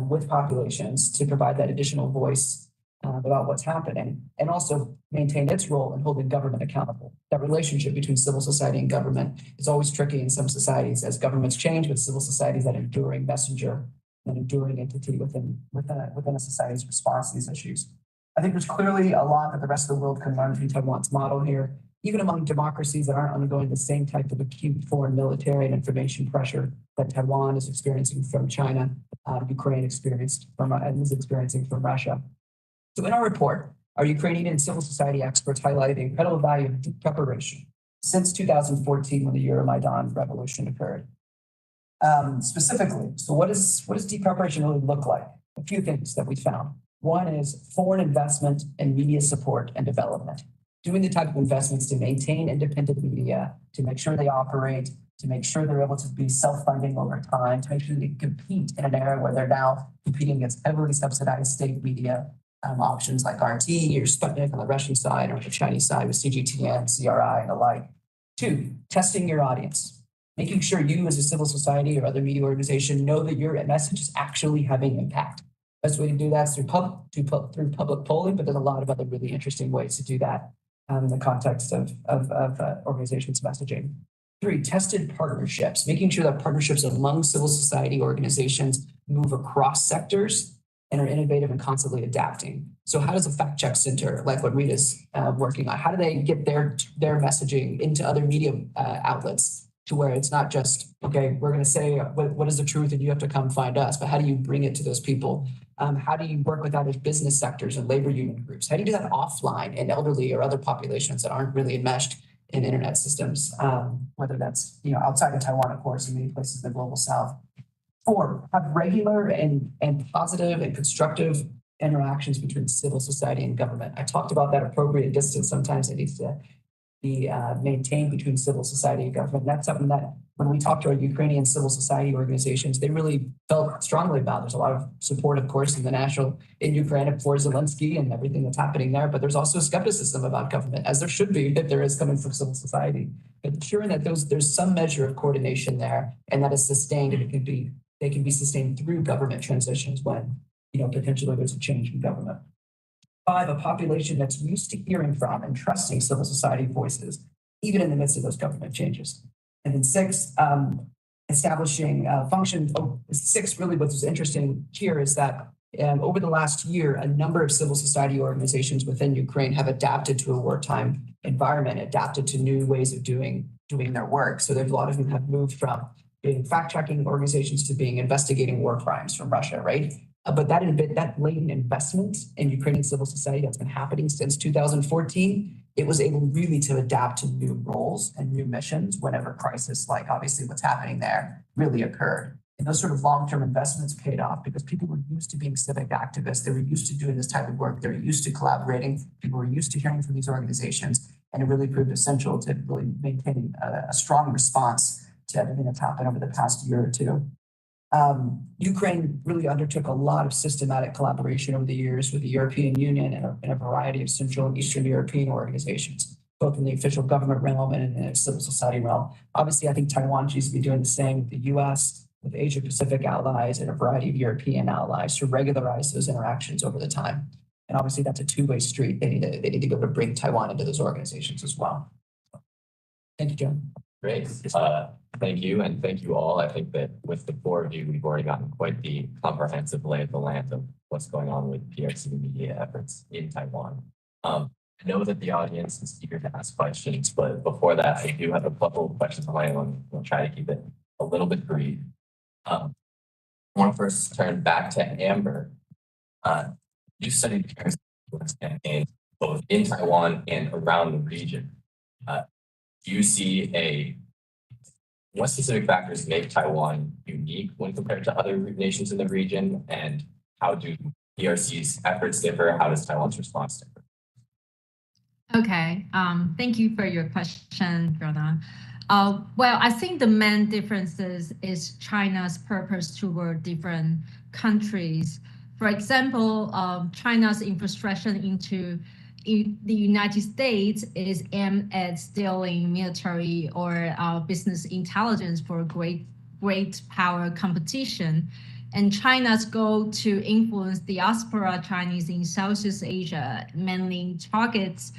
with populations to provide that additional voice about what's happening, and also maintain its role in holding government accountable. That relationship between civil society and government is always tricky in some societies as governments change, but civil society is that enduring messenger, an enduring entity within a society's response to these issues. I think there's clearly a lot that the rest of the world can learn from Taiwan's model here, even among democracies that aren't undergoing the same type of acute foreign military and information pressure that Taiwan is experiencing from China, Ukraine experienced from and is experiencing from Russia. So in our report, our Ukrainian and civil society experts highlighted the incredible value of deep preparation since 2014 when the Euromaidan revolution occurred. Specifically, so what does deep preparation really look like? A few things that we found. One is foreign investment in media support and development, doing the type of investments to maintain independent media, to make sure they operate, to make sure they're able to be self-funding over time, to make sure they compete in an era where they're now competing against heavily subsidized state media options like RT or Sputnik on the Russian side or the Chinese side with CGTN, CRI, and the like. Two, testing your audience. Making sure you as a civil society or other media organization know that your message is actually having impact. Best way to do that is through public polling, but there's a lot of other really interesting ways to do that in the context of organizations' messaging. Three, tested partnerships, making sure that partnerships among civil society organizations move across sectors and are innovative and constantly adapting. So how does a fact check center like what Rita's working on, how do they get their messaging into other media outlets to where it's not just, okay, we're going to say what is the truth and you have to come find us, but how do you bring it to those people? How do you work with other business sectors and labor union groups? How do you do that offline in elderly or other populations that aren't really enmeshed in internet systems, whether that's outside of Taiwan, of course, in many places in the global south? Four, have regular and positive and constructive interactions between civil society and government. I talked about that appropriate distance. Sometimes it needs to be maintained between civil society and government. And that's something that when we talk to our Ukrainian civil society organizations, they really felt strongly about. There's a lot of support, of course, in Ukraine for Zelensky and everything that's happening there. But there's also skepticism about government, as there should be, if there is coming from civil society. But ensuring that there's some measure of coordination there and that is sustained and they can be sustained through government transitions when potentially there's a change in government. Five, a population that's used to hearing from and trusting civil society voices, even in the midst of those government changes. And then six, establishing functions. Oh, six, really what's interesting here is that over the last year, a number of civil society organizations within Ukraine have adapted to a wartime environment, adapted to new ways of doing their work. So there's a lot of them have moved from being fact-checking organizations to being investigating war crimes from Russia, right? But that latent investment in Ukrainian civil society that's been happening since 2014, it was able really to adapt to new roles and new missions whenever crisis, like obviously what's happening there, really occurred. And those sort of long-term investments paid off because people were used to being civic activists. They were used to doing this type of work. They were used to collaborating. People were used to hearing from these organizations. And it really proved essential to really maintaining a strong response to everything that's happened over the past year or two. Ukraine really undertook a lot of systematic collaboration over the years with the European Union and a variety of Central and Eastern European organizations, both in the official government realm and in the civil society realm. Obviously, I think Taiwan needs to be doing the same with the US, with Asia Pacific allies and a variety of European allies to regularize those interactions over the time. And obviously, that's a two-way street. They need to be able to bring Taiwan into those organizations as well. Thank you, John. Great. Thank you, and thank you all. I think that with the four of you, we've already gotten quite the comprehensive lay of the land of what's going on with PRC media efforts in Taiwan. I know that the audience is eager to ask questions, but before that, I do have a couple of questions of my own. I'll try to keep it a little bit brief. I want to first turn back to Amber. You studied the PRC campaign both in Taiwan and around the region. Do you see what specific factors make Taiwan unique when compared to other nations in the region? And how do PRC's efforts differ? How does Taiwan's response differ? Okay, thank you for your question, Jonah. Well, I think the main differences is China's purpose toward different countries. For example, China's infiltration into the United States is aimed at stealing military or business intelligence for great power competition. And China's goal to influence diaspora Chinese in Southeast Asia mainly targets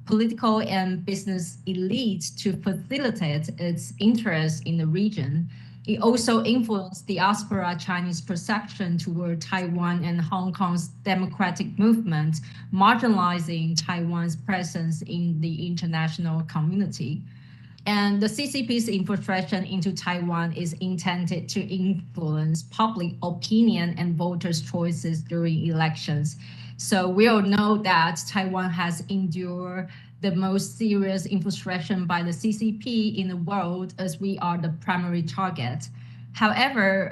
political and business elites to facilitate its interests in the region. It also influenced diaspora Chinese perception toward Taiwan and Hong Kong's democratic movement, marginalizing Taiwan's presence in the international community. And the CCP's infiltration into Taiwan is intended to influence public opinion and voters' choices during elections. So we all know that Taiwan has endured the most serious infiltration by the CCP in the world, as we are the primary target. However,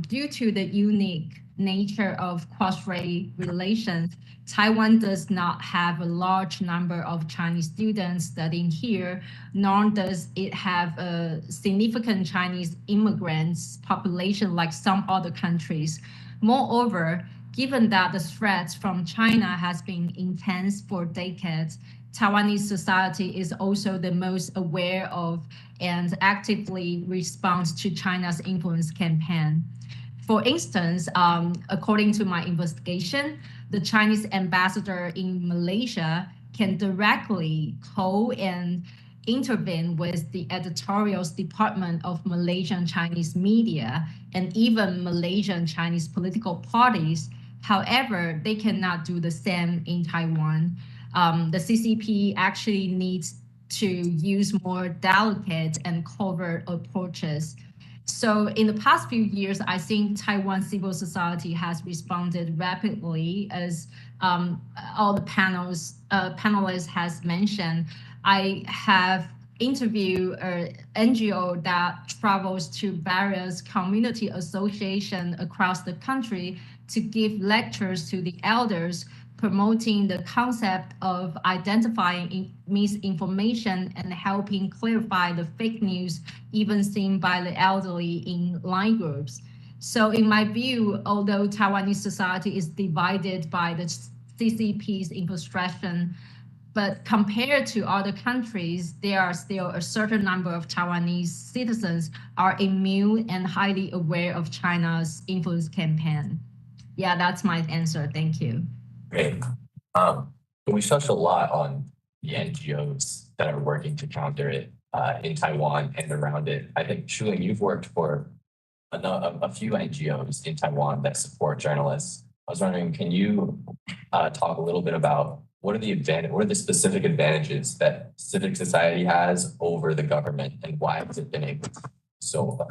due to the unique nature of cross-strait relations, Taiwan does not have a large number of Chinese students studying here, nor does it have a significant Chinese immigrants population like some other countries. Moreover, given that the threats from China has been intense for decades, Taiwanese society is also the most aware of and actively responds to China's influence campaign. For instance, according to my investigation, the Chinese ambassador in Malaysia can directly call and intervene with the editorials department of Malaysian Chinese media and even Malaysian Chinese political parties. However, they cannot do the same in Taiwan. The CCP actually needs to use more delicate and covert approaches. So in the past few years, I think Taiwan civil society has responded rapidly, as all the panelists has mentioned. I have interviewed an NGO that travels to various community associations across the country to give lectures to the elders, promoting the concept of identifying misinformation and helping clarify the fake news even seen by the elderly in line groups. So in my view, although Taiwanese society is divided by the CCP's infiltration, but compared to other countries, there are still a certain number of Taiwanese citizens are immune and highly aware of China's influence campaign. Yeah, that's my answer. Thank you. Great. We touched a lot on the NGOs that are working to counter it. in Taiwan and around it. I think, Shuling, you've worked for a few NGOs in Taiwan that support journalists. I was wondering, can you talk a little bit about what are the specific advantages that civic society has over the government, and why has it been able to do so well?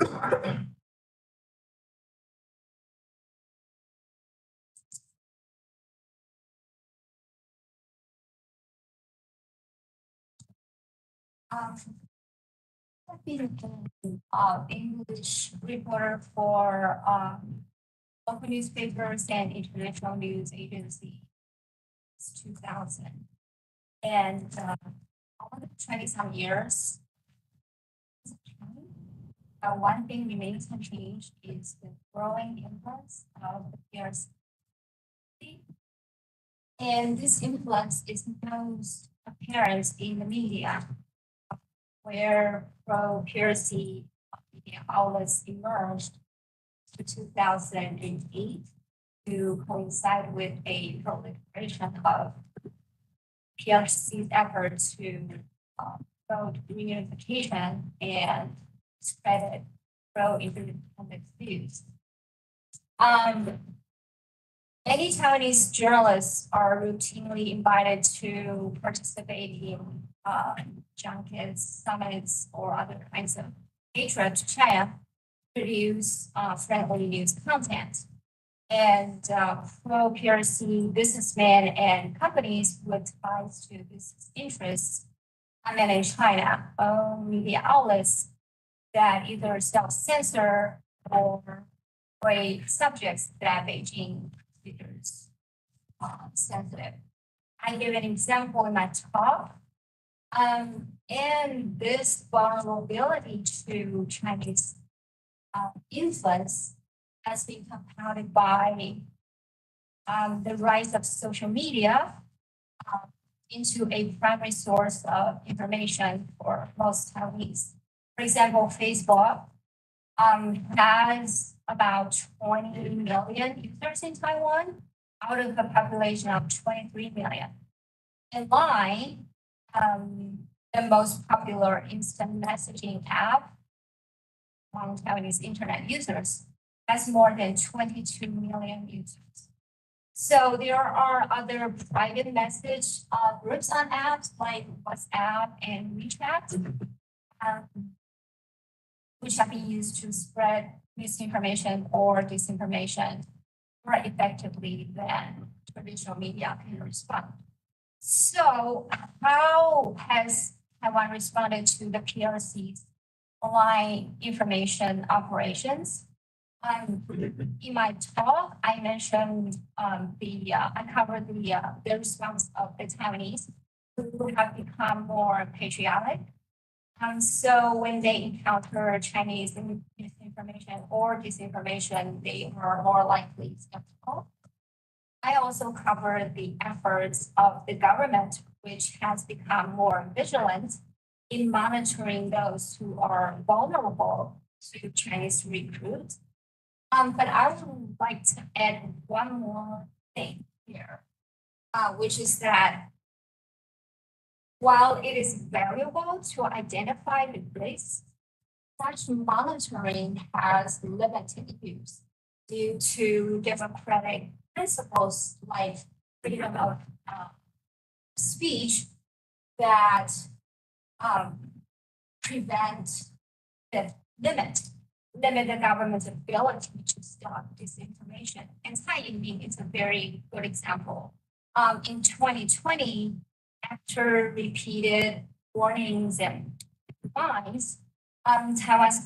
I've been an English reporter for local newspapers and international news agencies since 2000. And over the 20-some years, one thing remains unchanged is the growing influence of the PRC. And this influence is most apparent in the media, where pro-PRC media outlets emerged in 2008 to coincide with a proliferation of PRC's efforts to promote reunification and spread pro-independence views. Many Taiwanese journalists are routinely invited to participate in junkets, summits, or other kinds of aid trips to China to produce friendly news content. And pro-PRC businessmen and companies with ties to business interests in China own media outlets that either self-censor or create subjects that Beijing considers sensitive. I give an example in my talk. And this vulnerability to Chinese influence has been compounded by the rise of social media into a primary source of information for most Taiwanese. For example, Facebook has about 20 million users in Taiwan out of a population of 23 million. And Line, the most popular instant messaging app among Taiwanese internet users, has more than 22 million users. So there are other private message groups on apps like WhatsApp and WeChat, which have been used to spread misinformation or disinformation more effectively than traditional media can respond. So how has Taiwan responded to the PRC's online information operations? In my talk, I mentioned I covered the response of the Taiwanese who have become more patriotic. So when they encounter Chinese misinformation or disinformation, they are more likely skeptical. I also covered the efforts of the government, which has become more vigilant in monitoring those who are vulnerable to Chinese recruits. But I would like to add one more thing here, which is that while it is valuable to identify the risks, such monitoring has limited use due to democratic principles like freedom of speech that limit the government's ability to stop disinformation. And Tsai Ing-wen is a very good example. In 2020, after repeated warnings and fines, Taiwan's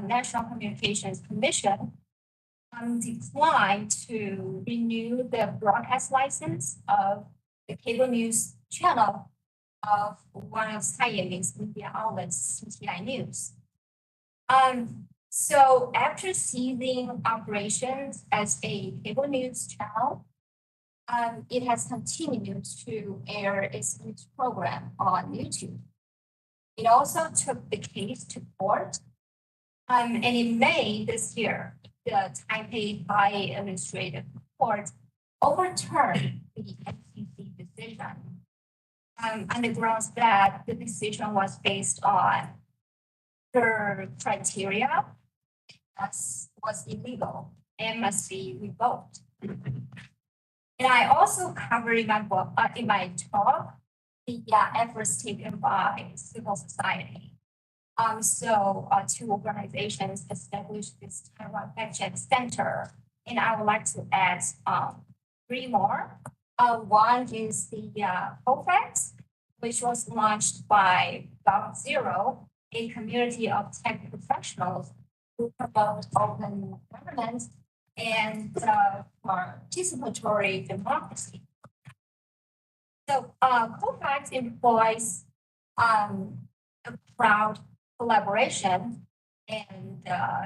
National Communications Commission declined to renew the broadcast license of the cable news channel of one of Tsai Ing-wen's media outlets, CTI News. So after ceasing operations as a cable news channel, it has continued to air its news program on YouTube. It also took the case to court. And in May this year, the Taipei High Administrative Court overturned the FCC decision. on the grounds that the decision was based on her criteria was illegal and must be revoked. And I also covered in my book, in my talk, the efforts taken by civil society. Two organizations established this Taiwan Fact Check Center, and I would like to add three more. One is the COFAX, which was launched by Zero, a community of tech professionals who promote open government and participatory democracy. So COFAX employs a crowd collaboration and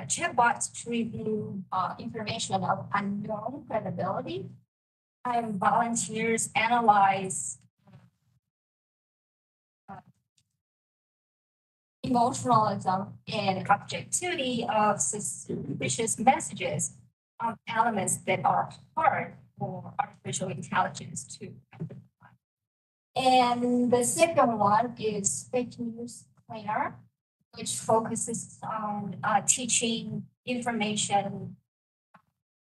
chatbots to review information of unknown credibility. And volunteers analyze emotionalism and objectivity of suspicious messages on elements that are hard for artificial intelligence to identify. And the second one is fake news cleaner, which focuses on teaching information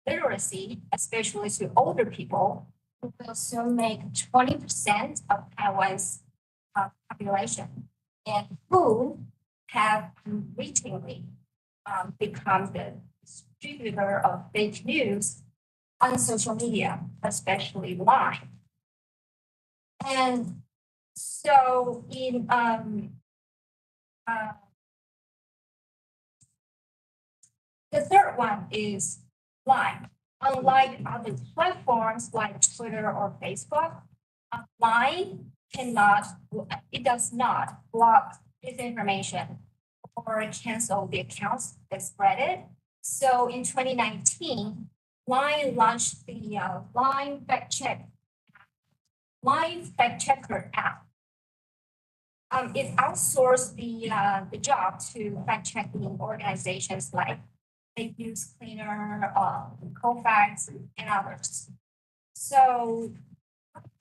literacy, especially to older people, who will soon make 20% of Taiwan's population, and who have recently become the distributor of fake news on social media, especially Line. And so in the third one is Line. Unlike other platforms like Twitter or Facebook, Line does not block disinformation or cancel the accounts that spread it. So in 2019, Line launched the Line Fact Checker app. It outsourced the job to fact checking organizations like Fake News Cleaner, COFAX, and others. So,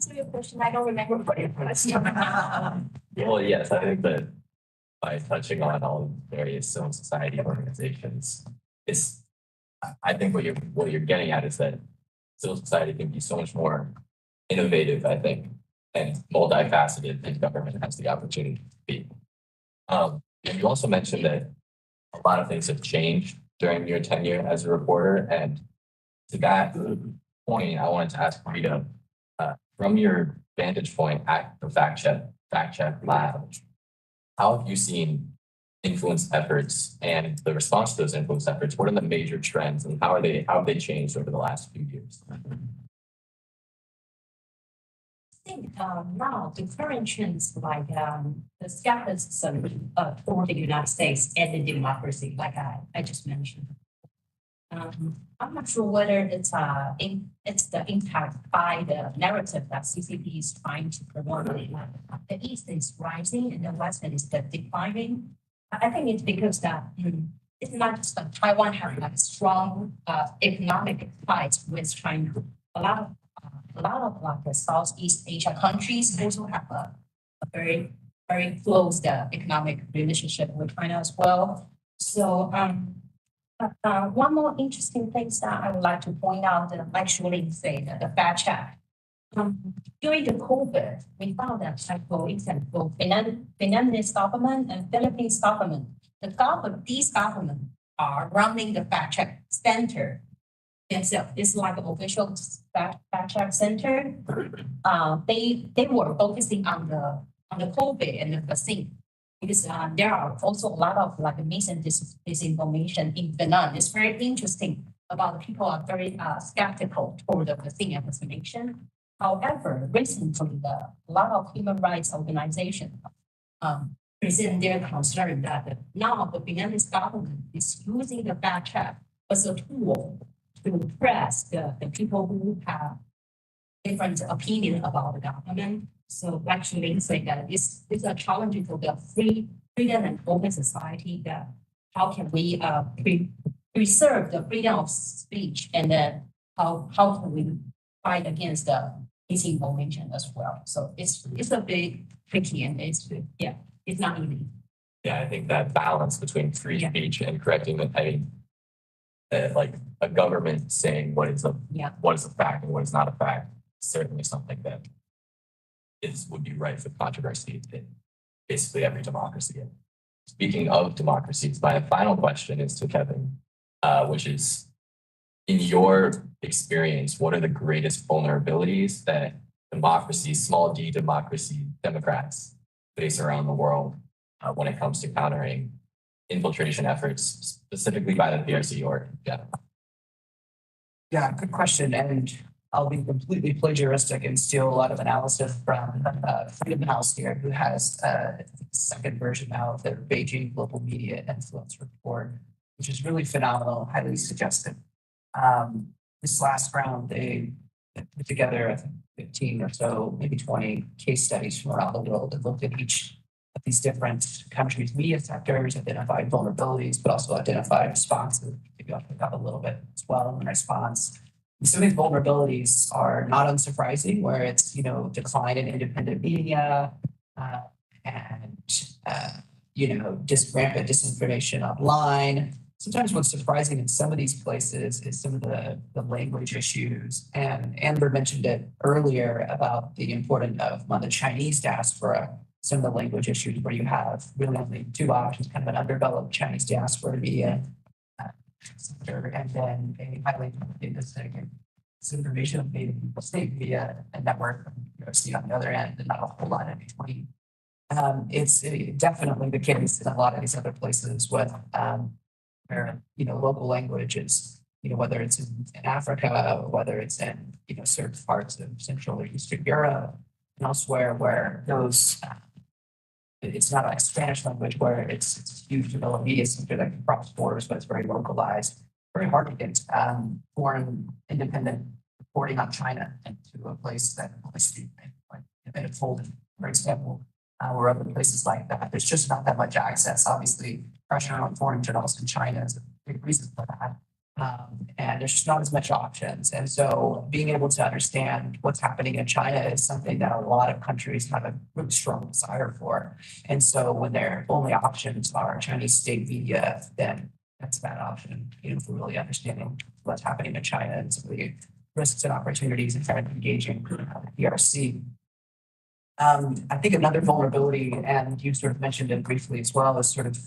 to your question, I don't remember what it was. Well, yes, I think that by touching on all the various civil society organizations, I think what you're getting at is that civil society can be so much more innovative, I think, and multifaceted than government has the opportunity to be. And you also mentioned that a lot of things have changed during your tenure as a reporter. And to that point, I wanted to ask Rita, from your vantage point at the Fact Check Lab, how have you seen influence efforts and the response to those influence efforts? What are the major trends and how have they changed over the last few years? I think now the current trends like the skepticism toward the United States and the democracy, like I just mentioned. I'm not sure whether it's the impact by the narrative that CCP is trying to promote. The East is rising and the West is declining. I think it's because that it's not just that Taiwan has like strong economic ties with China. A lot of like the Southeast Asia countries also have a very, very close economic relationship with China as well. So one more interesting thing that I would like to point out that actually say that the fact check. During the COVID, we found that, like, for example, Vietnamese government and Philippines government, these governments are running the fact check center. It's like an official fact check center. They were focusing on the COVID and the vaccine because there are also a lot of like mis and disinformation in Vietnam. It's very interesting about people are very skeptical toward the vaccine and vaccination. However, recently, a lot of human rights organizations present their concern that now the Vietnamese government is using the fact check as a tool to press the people who have different opinion about the government. So actually say that it's a challenge for the freedom and open society that how can we preserve the freedom of speech and then how can we fight against the misinformation as well. So it's a bit tricky and it's not easy. Yeah, I think that balance between free Yeah. speech and correcting the, I mean, like a government saying what is a fact and what is not a fact, is certainly something that would be rife with controversy in basically every democracy. Speaking of democracies, my final question is to Kevin, which is, in your experience, what are the greatest vulnerabilities that democracies, small d democrats face around the world when it comes to countering infiltration efforts, specifically by the PRC or in general? Yeah, good question. And I'll be completely plagiaristic and steal a lot of analysis from Freedom House here, who has a second version now of their Beijing Global Media Influence Report, which is really phenomenal, highly suggestive. This last round, they put together, I think, 15 or so, maybe 20 case studies from around the world and looked at each of these different countries' media sectors, identified vulnerabilities, but also identified responses. Maybe I'll pick up a little bit as well in response. And some of these vulnerabilities are not unsurprising, where it's, decline in independent media and, just rampant disinformation online. Sometimes what's surprising in some of these places is some of the language issues. And Amber mentioned it earlier about the importance of among the Chinese diaspora, some of the language issues where you have really only two options, kind of an undeveloped Chinese diaspora media sector, and then a highly disinformation made in state media and network PRC on the other end, and not a whole lot in between. It's definitely the case in a lot of these other places with where local language is, whether it's in Africa, whether it's in certain parts of Central or Eastern Europe and elsewhere, where those it's not like Spanish language where it's a huge developed media center that can cross borders, but it's very localized, very hard to get foreign independent reporting on China into a place that only speak like in Fulton, for example, or other places like that. There's just not that much access. Obviously, pressure on foreign journalists in China is a big reason for that. And there's just not as much options. And so being able to understand what's happening in China is something that a lot of countries have a really strong desire for. And so when their only options are Chinese state media, then that's a bad option, for really understanding what's happening in China and some of the risks and opportunities in kind of engaging with the PRC. I think another vulnerability, and you sort of mentioned it briefly as well, is sort of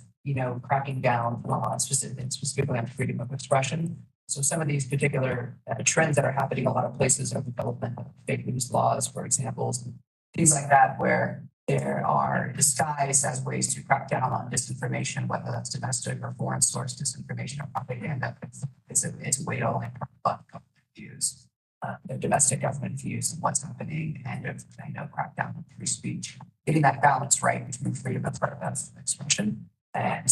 cracking down on specifically on freedom of expression. So some of these particular trends that are happening in a lot of places are development of fake news laws, for example, things like that, where there are disguised as ways to crack down on disinformation, whether that's domestic or foreign source disinformation or propaganda. It's a way to only government views, the domestic government views of what's happening, and crack down on free speech. Getting that balance right between freedom of expression and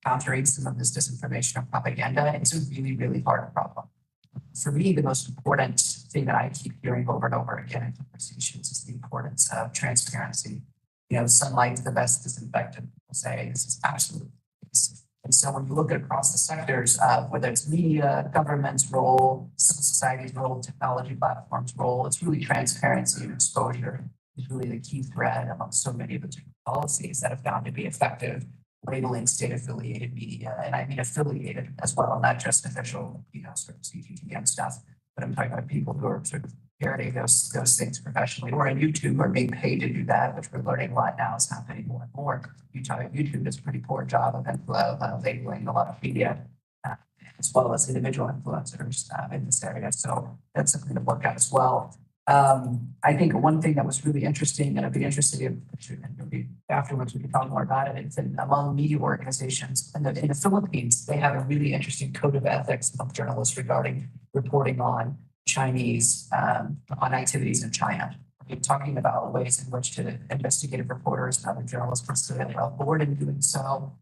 countering some of this disinformation and propaganda is a really, really hard problem. For me, the most important thing that I keep hearing over and over again in conversations is the importance of transparency. Sunlight's the best disinfectant, people say. This is absolutely the case. And so when you look across the sectors, whether it's media, government's role, civil society's role, technology platforms' role, it's really transparency and exposure is really the key thread among so many of the different policies that have found to be effective. Labeling state-affiliated media, and I mean affiliated as well, not just official, sort of CGTN stuff, but I'm talking about people who are sort of parroting those things professionally, or on YouTube are being paid to do that, which we're learning a lot now is happening more and more. YouTube does a pretty poor job of labeling a lot of media, as well as individual influencers in this area. So that's something to look at as well. I think one thing that was really interesting, and I'd be interested in maybe afterwards we can talk more about it, is among media organizations in the Philippines, they have a really interesting code of ethics among journalists regarding reporting on Chinese, on activities in China. We're talking about ways in which to investigative reporters and other journalists must stay well board in doing so.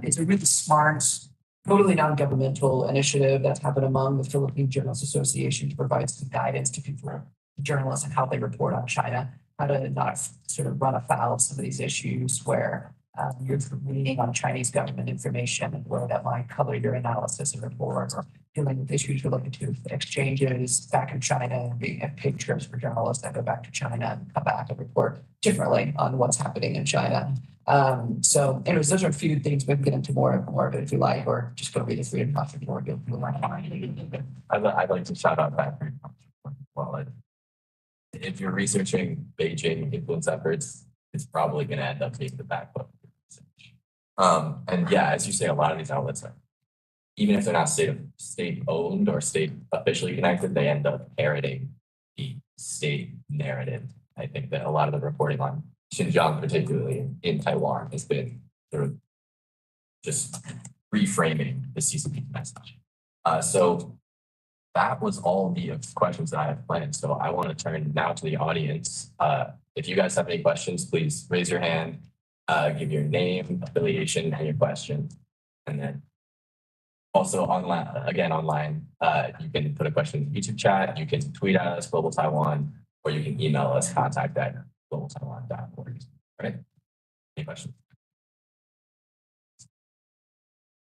It's a really smart, totally non-governmental initiative that's happened among the Philippine Journalists Association to provide some guidance to people, journalists, and how they report on China, how to not sort of run afoul of some of these issues where you're leaning on Chinese government information and where that might color your analysis and report, or dealing with issues related to exchanges back in China, being at paid trips for journalists that go back to China and come back and report differently on what's happening in China. So anyways, those are a few things we can get into more of it if you like, or just go read the Freedom House report. I'd like to shout out that well. If you're researching Beijing influence efforts, it's probably going to end up being the backbone of your research. And yeah, as you say, a lot of these outlets are, even if they're not state owned or state officially connected, they end up parroting the state narrative. I think that a lot of the reporting on Xinjiang, particularly in Taiwan, has been sort of just reframing the CCP message. So that was all the questions that I have planned. So I want to turn now to the audience. If you guys have any questions, please raise your hand, give your name, affiliation, and your question. And then also online, you can put a question in the YouTube chat, you can tweet at us, Global Taiwan, or you can email us, contact@globaltaiwan.org. All right? Any questions?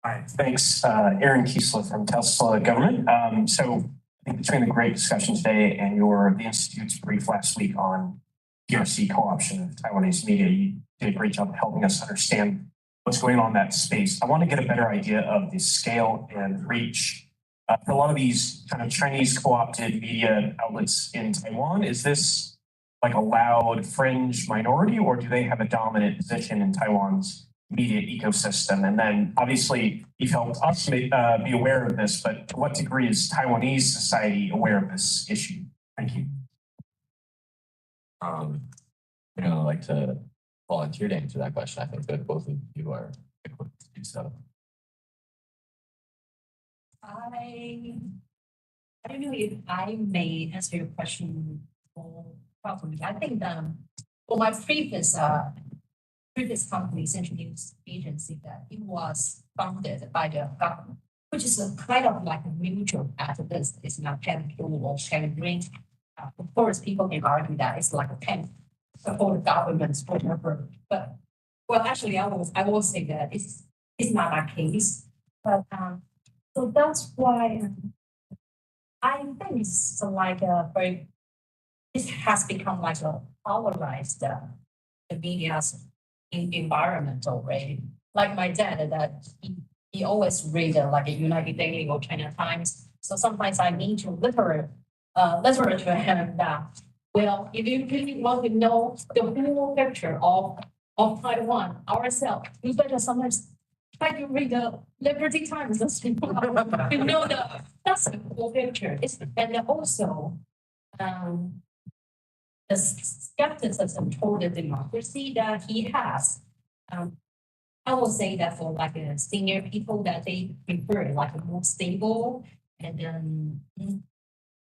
Hi, thanks. Aaron Kiesler from Tesla Government. So I think between the great discussion today and the Institute's brief last week on PRC co-option of Taiwanese media, you did a great job helping us understand what's going on in that space. I want to get a better idea of the scale and reach. For a lot of these kind of Chinese co-opted media outlets in Taiwan, is this like a loud fringe minority, or do they have a dominant position in Taiwan's media ecosystem? And then obviously you've helped us be aware of this, but to what degree is Taiwanese society aware of this issue? Thank you. I'd like to volunteer to answer that question. I think that both of you are equipped to do so. I don't know if I may answer your question more properly. I think for my previous companies introduced agency that it was founded by the government, which is a kind of like a mutual activist. It's not pen tool or pen ring. Of course, people can argue that it's like a pen for the government's whatever. But well, actually, I will say that it's not that case. But so that's why I think it's like a very. It has become like a polarized the media's environment already. Like my dad, that he always read like a United Daily or China Times. So sometimes I need to literature him that. Well, if you really want to know the full picture of Taiwan ourselves, you better sometimes try to read the Liberty Times. That's you know that's the full picture. And also the skepticism toward the democracy that he has. I will say that for like a senior people that they prefer like a more stable and then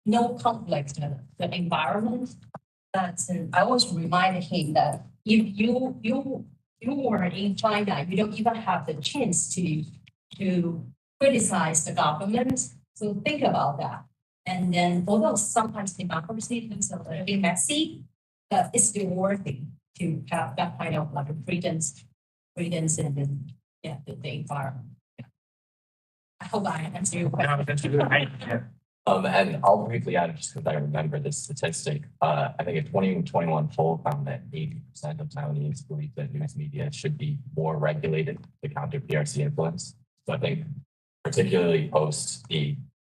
no conflict the environment. But I always reminded him that if you were in China, you don't even have the chance to criticize the government. So think about that. And then although sometimes democracy looks a little bit messy, but it's still worthy to have that kind of like a freedoms and then the environment. Yeah. I hope I answered your question. And I'll briefly add, just because I remember this statistic, I think a 2021 poll found that 80% of Taiwanese believe that news media should be more regulated to counter PRC influence. So I think particularly post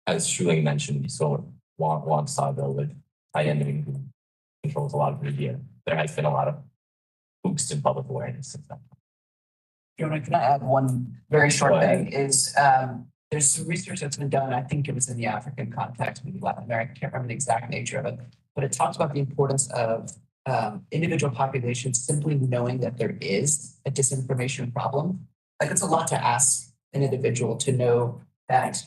as Shuling mentioned, the sort of Wang saga with Taiwan who controls a lot of media, there has been a lot of boost in public awareness since that. Can I add one very short thing? Is there's some research that's been done. I think it was in the African context, maybe Latin America. I can't remember the exact nature of it, but it talks about the importance of individual populations simply knowing that there is a disinformation problem. Like it's a lot to ask an individual to know that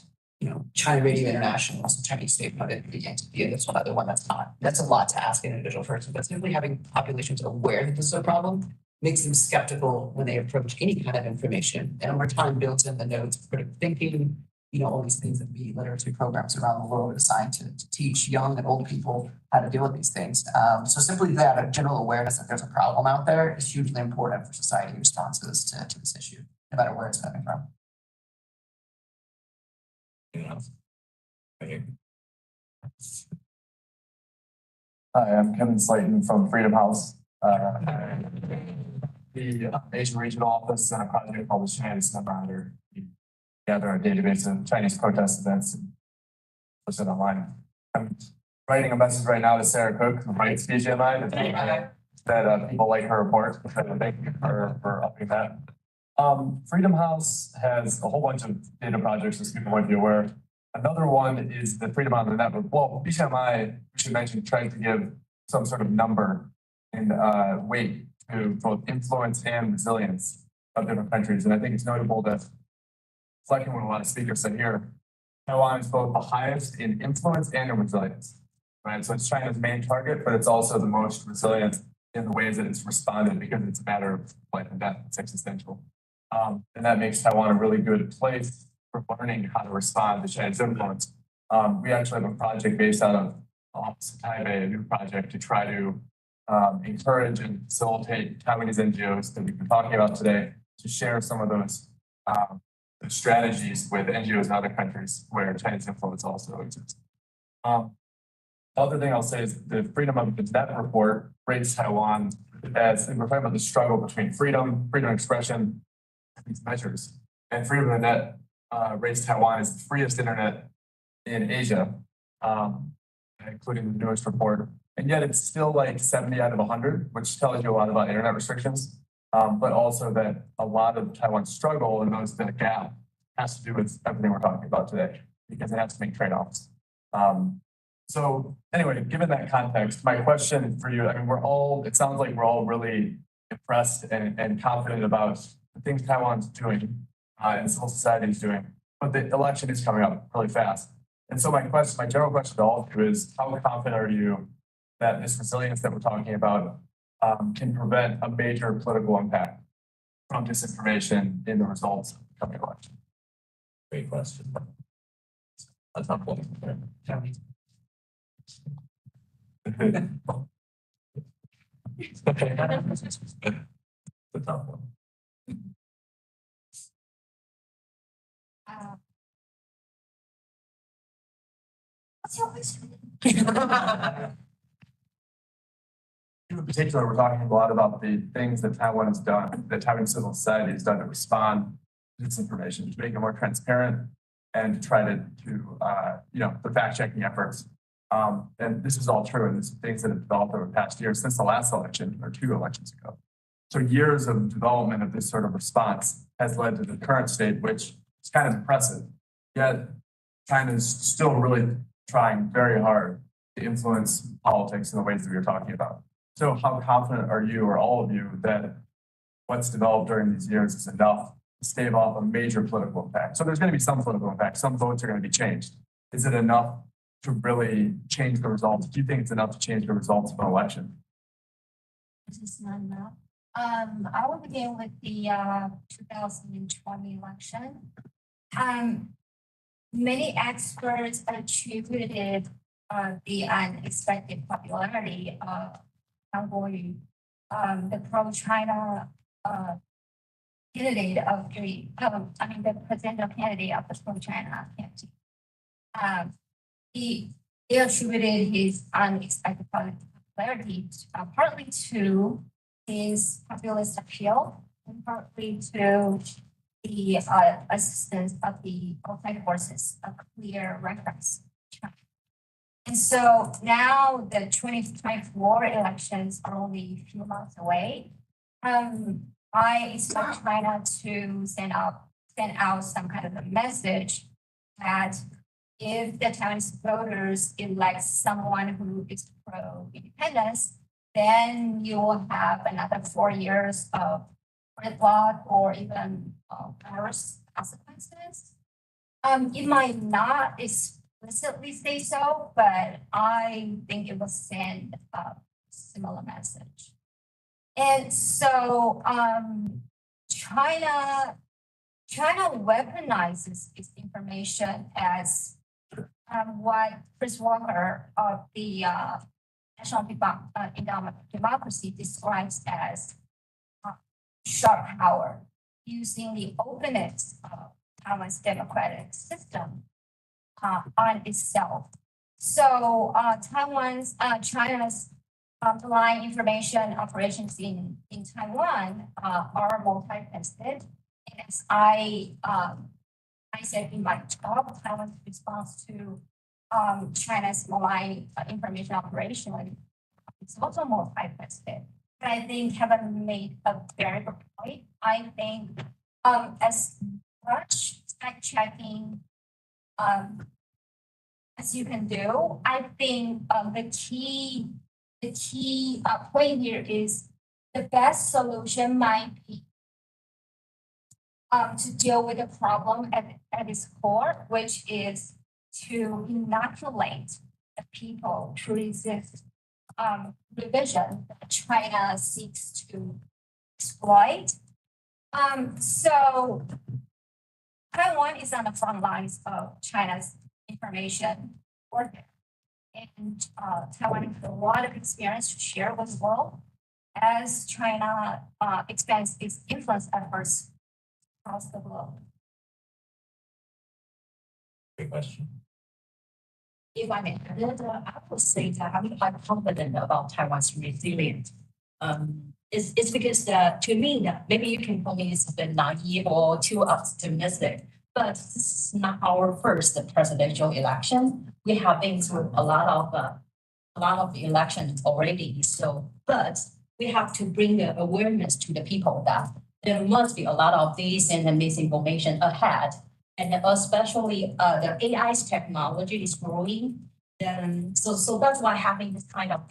China Radio International is a Chinese state-funded media entity, and there's one other one that's not. That's a lot to ask an individual person. But simply having populations aware that this is a problem makes them skeptical when they approach any kind of information. And over time builds in the nodes of critical thinking, all these things that media literacy programs around the world are designed to teach young and old people how to deal with these things. So simply that a general awareness that there's a problem out there is hugely important for society responses to this issue, no matter where it's coming from. Anyone else? Right here. Hi, I'm Kevin Slayton from Freedom House. The Asian Regional Office and a project called the Shanghai Snowbound. We gather a database of Chinese protest events and push it online. I'm writing a message right now to Sarah Cook, who writes BGMI, that people like her report. Thank you for upping that. Freedom House has a whole bunch of data projects, as people might be aware. Another one is the Freedom on the Network. Well, BGMI, we should mention, tries to give some sort of number and weight to both influence and resilience of different countries. And I think it's notable that, reflecting what a lot of speakers said here, Taiwan is both the highest in influence and in resilience, right? So it's China's main target, but it's also the most resilient in the ways that it's responded because it's a matter of life and death. It's existential. And that makes Taiwan a really good place for learning how to respond to China's influence. We actually have a project based out of Office of Taipei, a new project to try to encourage and facilitate Taiwanese NGOs that we've been talking about today to share some of those strategies with NGOs in other countries where Chinese influence also exists. The other thing I'll say is the Freedom of the Net report rates Taiwan as, and we're talking about the struggle between freedom of expression, these measures, and freedom of the net rates Taiwan as the freest internet in Asia, including the newest report. And yet it's still like 70 out of 100, which tells you a lot about internet restrictions, but also that a lot of Taiwan's struggle and that gap has to do with everything we're talking about today, because it has to make trade-offs. So anyway, given that context, my question for you, I mean, it sounds like we're all really impressed and confident about the things Taiwan's doing and civil society is doing, but the election is coming up really fast. And so my general question to all of you is, how confident are you that this resilience that we're talking about can prevent a major political impact from disinformation in the results of the coming election? Great question. A tough one. It's a tough one. What's your question? In particular, we're talking a lot about the things that Taiwan has done, that Taiwan civil society has done to respond to disinformation, to make it more transparent and to try to the fact-checking efforts. And this is all true, and these are things that have developed over the past year since the last election or 2 elections ago. So years of development of this sort of response has led to the current state, which is kind of impressive. Yet China is still really trying very hard to influence politics in the ways that we were talking about. So how confident are you, or all of you, that what's developed during these years is enough to stave off a major political impact? So there's going to be some political impact. Some votes are going to be changed. Is it enough to really change the results? Do you think it's enough to change the results of an election? This is not enough. I will begin with the 2020 election. Many experts attributed the unexpected popularity of the pro-China candidate the presidential candidate of the pro-China campaign. He attributed his unexpected popularity partly to his populist appeal and partly to the assistance of the outside forces, a clear reference. And so now the 2024 elections are only a few months away. I expect China to send out some kind of a message that if the Chinese voters elect someone who is pro-independence, then you will have another 4 years of gridlock or even worse consequences. It might not explicitly say so, but I think it will send a similar message. And so China weaponizes its information as what Chris Walker of the National Endowment for Democracy describes as sharp power, using the openness of Taiwan's democratic system on itself. So China's blind information operations in Taiwan are multifaceted. And as I said in my talk, Taiwan's response to China's malign information operation is also multifaceted. But I think Kevin made a very good point. I think as much fact checking as you can do, I think the key point here is the best solution might be to deal with the problem at its core, which is to inoculate the people to resist revision that China seeks to exploit. So Taiwan is on the front lines of China's information warfare. And Taiwan has a lot of experience to share with the world as China expands its influence efforts across the globe. Great question. If I may, I would say that I'm quite confident about Taiwan's resilience. It's because to me, that maybe you can call me a bit naive or too optimistic, but this is not our first presidential election. We have been through a lot of elections already. So, but we have to bring the awareness to the people that there must be a lot of this and misinformation ahead. And especially the AI's technology is growing. So that's why having this kind of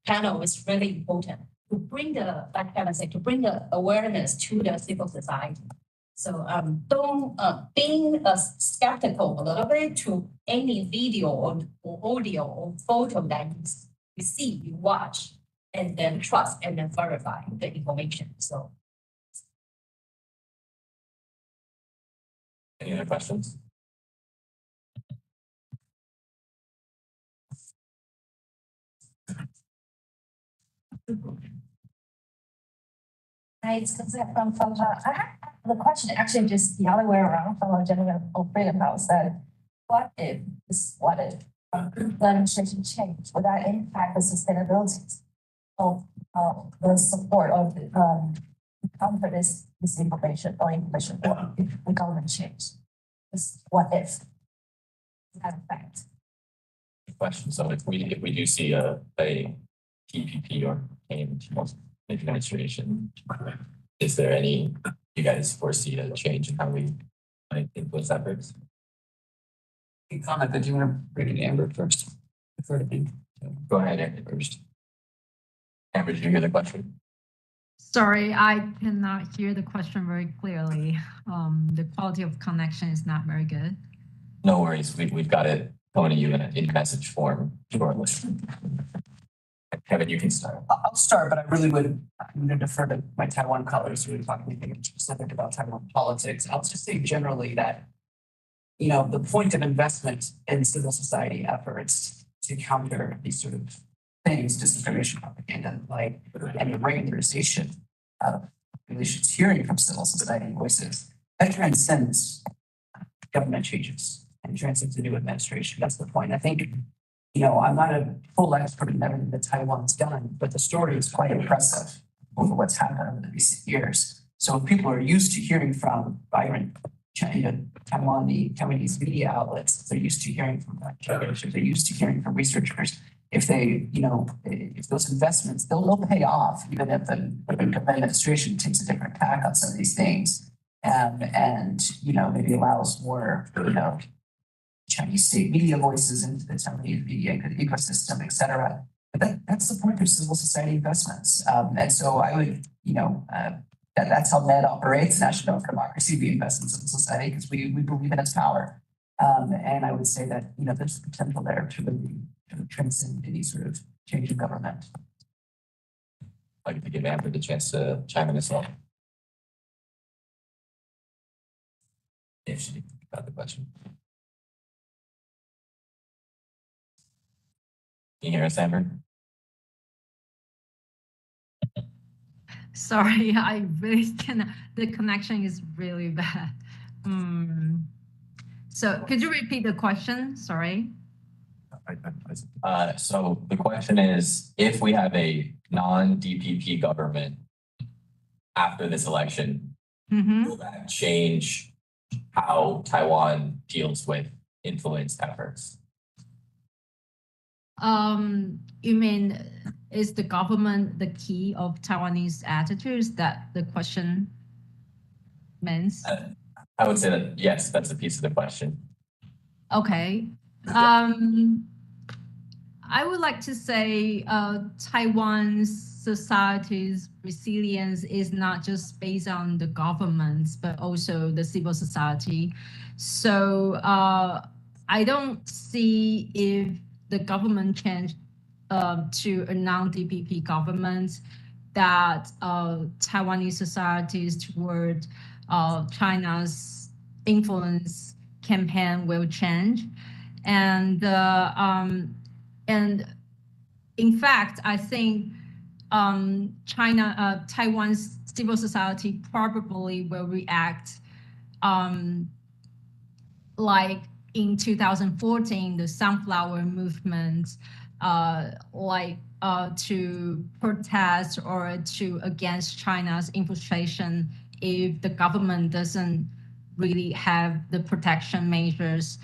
panel is really important to bring like Kevin said, to bring the awareness to the civil society. So don't being skeptical a little bit to any video or audio or photo that you see, you watch, and then trust and then verify the information. So. Any other questions? Hi, it's from I have the question actually just the other way around from a general Freedom House that what if the administration change? Would that impact the sustainability of the support of counter this misinformation or information or if the government change? What if that effect? Good question. So if we do see a TPP or change administration, is there any you guys foresee a change in how we might influence efforts? You comment that you want to bring in Amber first. Defer to me. Go ahead, Amber, first. Amber, did you hear the question? Sorry, I cannot hear the question very clearly. The quality of connection is not very good. No worries. We've got it coming to you in message form shortly. Kevin, you can start. I'll start, but I really would defer to my Taiwan colleagues who are talking anything specific about Taiwan politics. I'll just say generally that, the point of investment in civil society efforts to counter these sort of things, disinformation, propaganda, and the regularization of populations hearing from civil society voices, that transcends government changes and transcends the new administration. That's the point. I think, I'm not a full expert in everything that Taiwan's done, but the story is quite impressive over what's happened over the recent years. So if people are used to hearing from vibrant Taiwanese media outlets, they're used to hearing from judges, they're used to hearing from researchers. If if those investments, they'll pay off, even if the administration takes a different tack on some of these things, and maybe allows more, Chinese state media voices into the Taiwanese media ecosystem, et cetera. But that's the point of civil society investments. And so I would, that's how NED operates, National Democracy. We invest in civil society because we believe in its power. And I would say that, there's potential there to really transcend any sort of change in government. I'd like to give Amber the chance to chime in as well. If she got the question. Can you hear us, Amber? Sorry, I really cannot. The connection is really bad. So could you repeat the question? Sorry. So the question is, if we have a non-DPP government after this election, will that change how Taiwan deals with influence efforts? You mean, is the government the key of Taiwanese attitudes that the question means? I would say that, yes, that's a piece of the question. Okay. I would like to say Taiwan's society's resilience is not just based on the governments, but also the civil society. So I don't see if the government changed to a non-DPP government that Taiwanese societies toward China's influence campaign will change. And in fact, I think Taiwan's civil society probably will react like in 2014, the Sunflower Movement, to protest or to against China's infiltration if the government doesn't really have the protection measures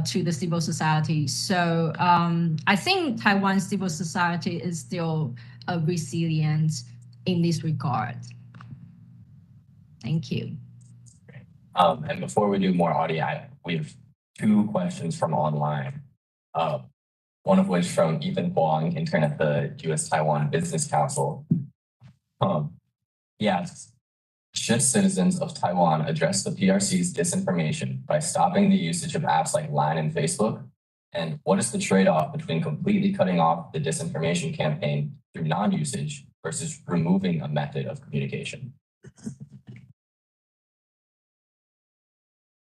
to the civil society. So I think Taiwan's civil society is still resilient in this regard. Thank you. And before we do more audio, we have 2 questions from online. One of which from Ethan Huang, intern at the U.S. Taiwan Business Council. He asks, should citizens of Taiwan address the PRC's disinformation by stopping the usage of apps like Line and Facebook? And what is the trade-off between completely cutting off the disinformation campaign through non-usage versus removing a method of communication?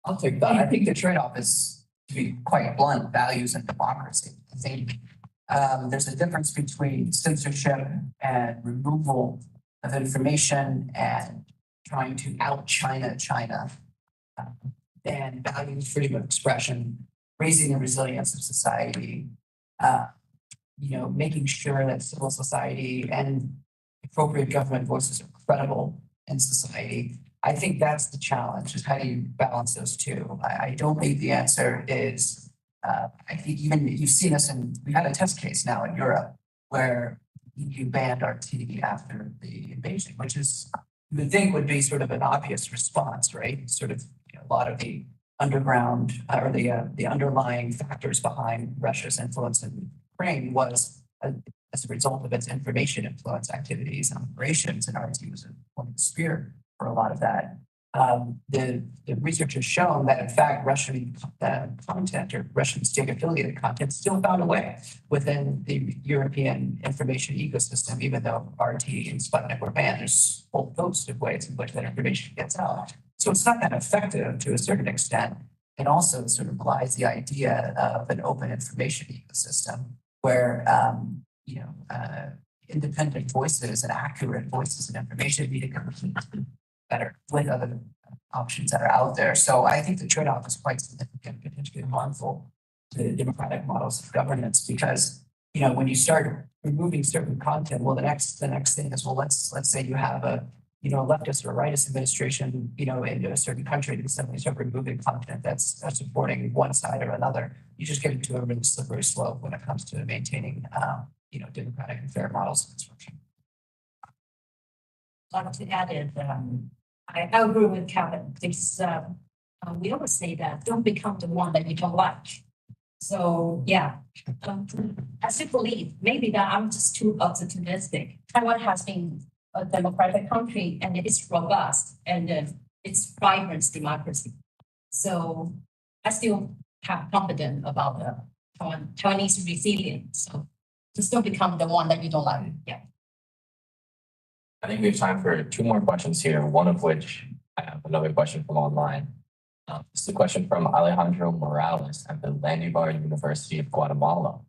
I'll take that. I think the trade-off is, to be quite blunt, values and democracy. I think there's a difference between censorship and removal of information and trying to out-China China, and valuing freedom of expression, raising the resilience of society, making sure that civil society and appropriate government voices are credible in society. I think that's the challenge, is how do you balance those two? I don't think the answer is, I think even you've seen us we had a test case now in Europe where you banned RT after the invasion, which is, you would think would be sort of an obvious response, right? Sort of a lot of the underground or the underlying factors behind Russia's influence in Ukraine was as a result of its information influence activities and operations, and RT was one of the spear for a lot of that. The research has shown that in fact Russian content or Russian state affiliated content still found a way within the European information ecosystem, even though RT and Sputnik were banned. There's a whole host of ways in which that information gets out. So it's not that effective to a certain extent. It also sort of belies the idea of an open information ecosystem where independent voices and accurate voices and information need to compete better with other options that are out there. So I think the trade-off is quite significant, potentially harmful to democratic models of governance, because when you start removing certain content, well, the next thing is, well, let's say you have a leftist or rightist administration, in a certain country, and suddenly start removing content that's supporting one side or another. You just get into a really slippery slope when it comes to maintaining, democratic and fair models of construction. I'd like to add it. I agree with Kevin. We always say that don't become the one that you don't like. So yeah, I still believe maybe that I'm just too optimistic. Taiwan has been a democratic country and it's robust and it's vibrant democracy. So I still have confidence about the Taiwanese resilience. So just don't become the one that you don't like. Yeah. I think we have time for 2 more questions here, one of which I have another question from online. This is a question from Alejandro Morales at the Landívar University of Guatemala,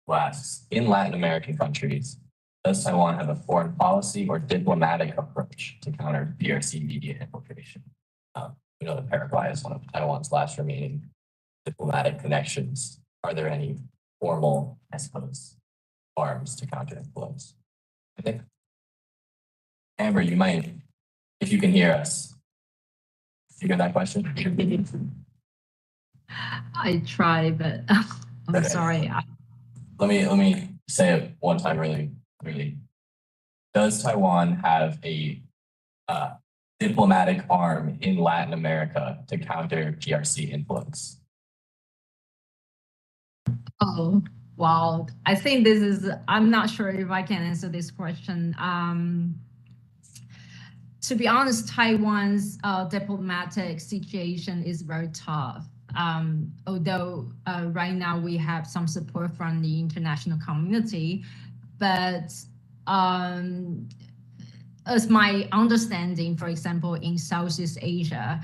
who asks, in Latin American countries, does Taiwan have a foreign policy or diplomatic approach to counter PRC media infiltration? We know that Paraguay is one of Taiwan's last remaining diplomatic connections, are there any formal, I suppose, arms to counter influence? I think, Amber, you might, if you can hear us, you hear that question? I try, but I'm Okay. sorry. Let me say it one time really clearly. Does Taiwan have a diplomatic arm in Latin America to counter PRC influence? Oh, wow. I think this is, I'm not sure if I can answer this question. To be honest, Taiwan's diplomatic situation is very tough. Although right now we have some support from the international community, but as my understanding, for example, in Southeast Asia,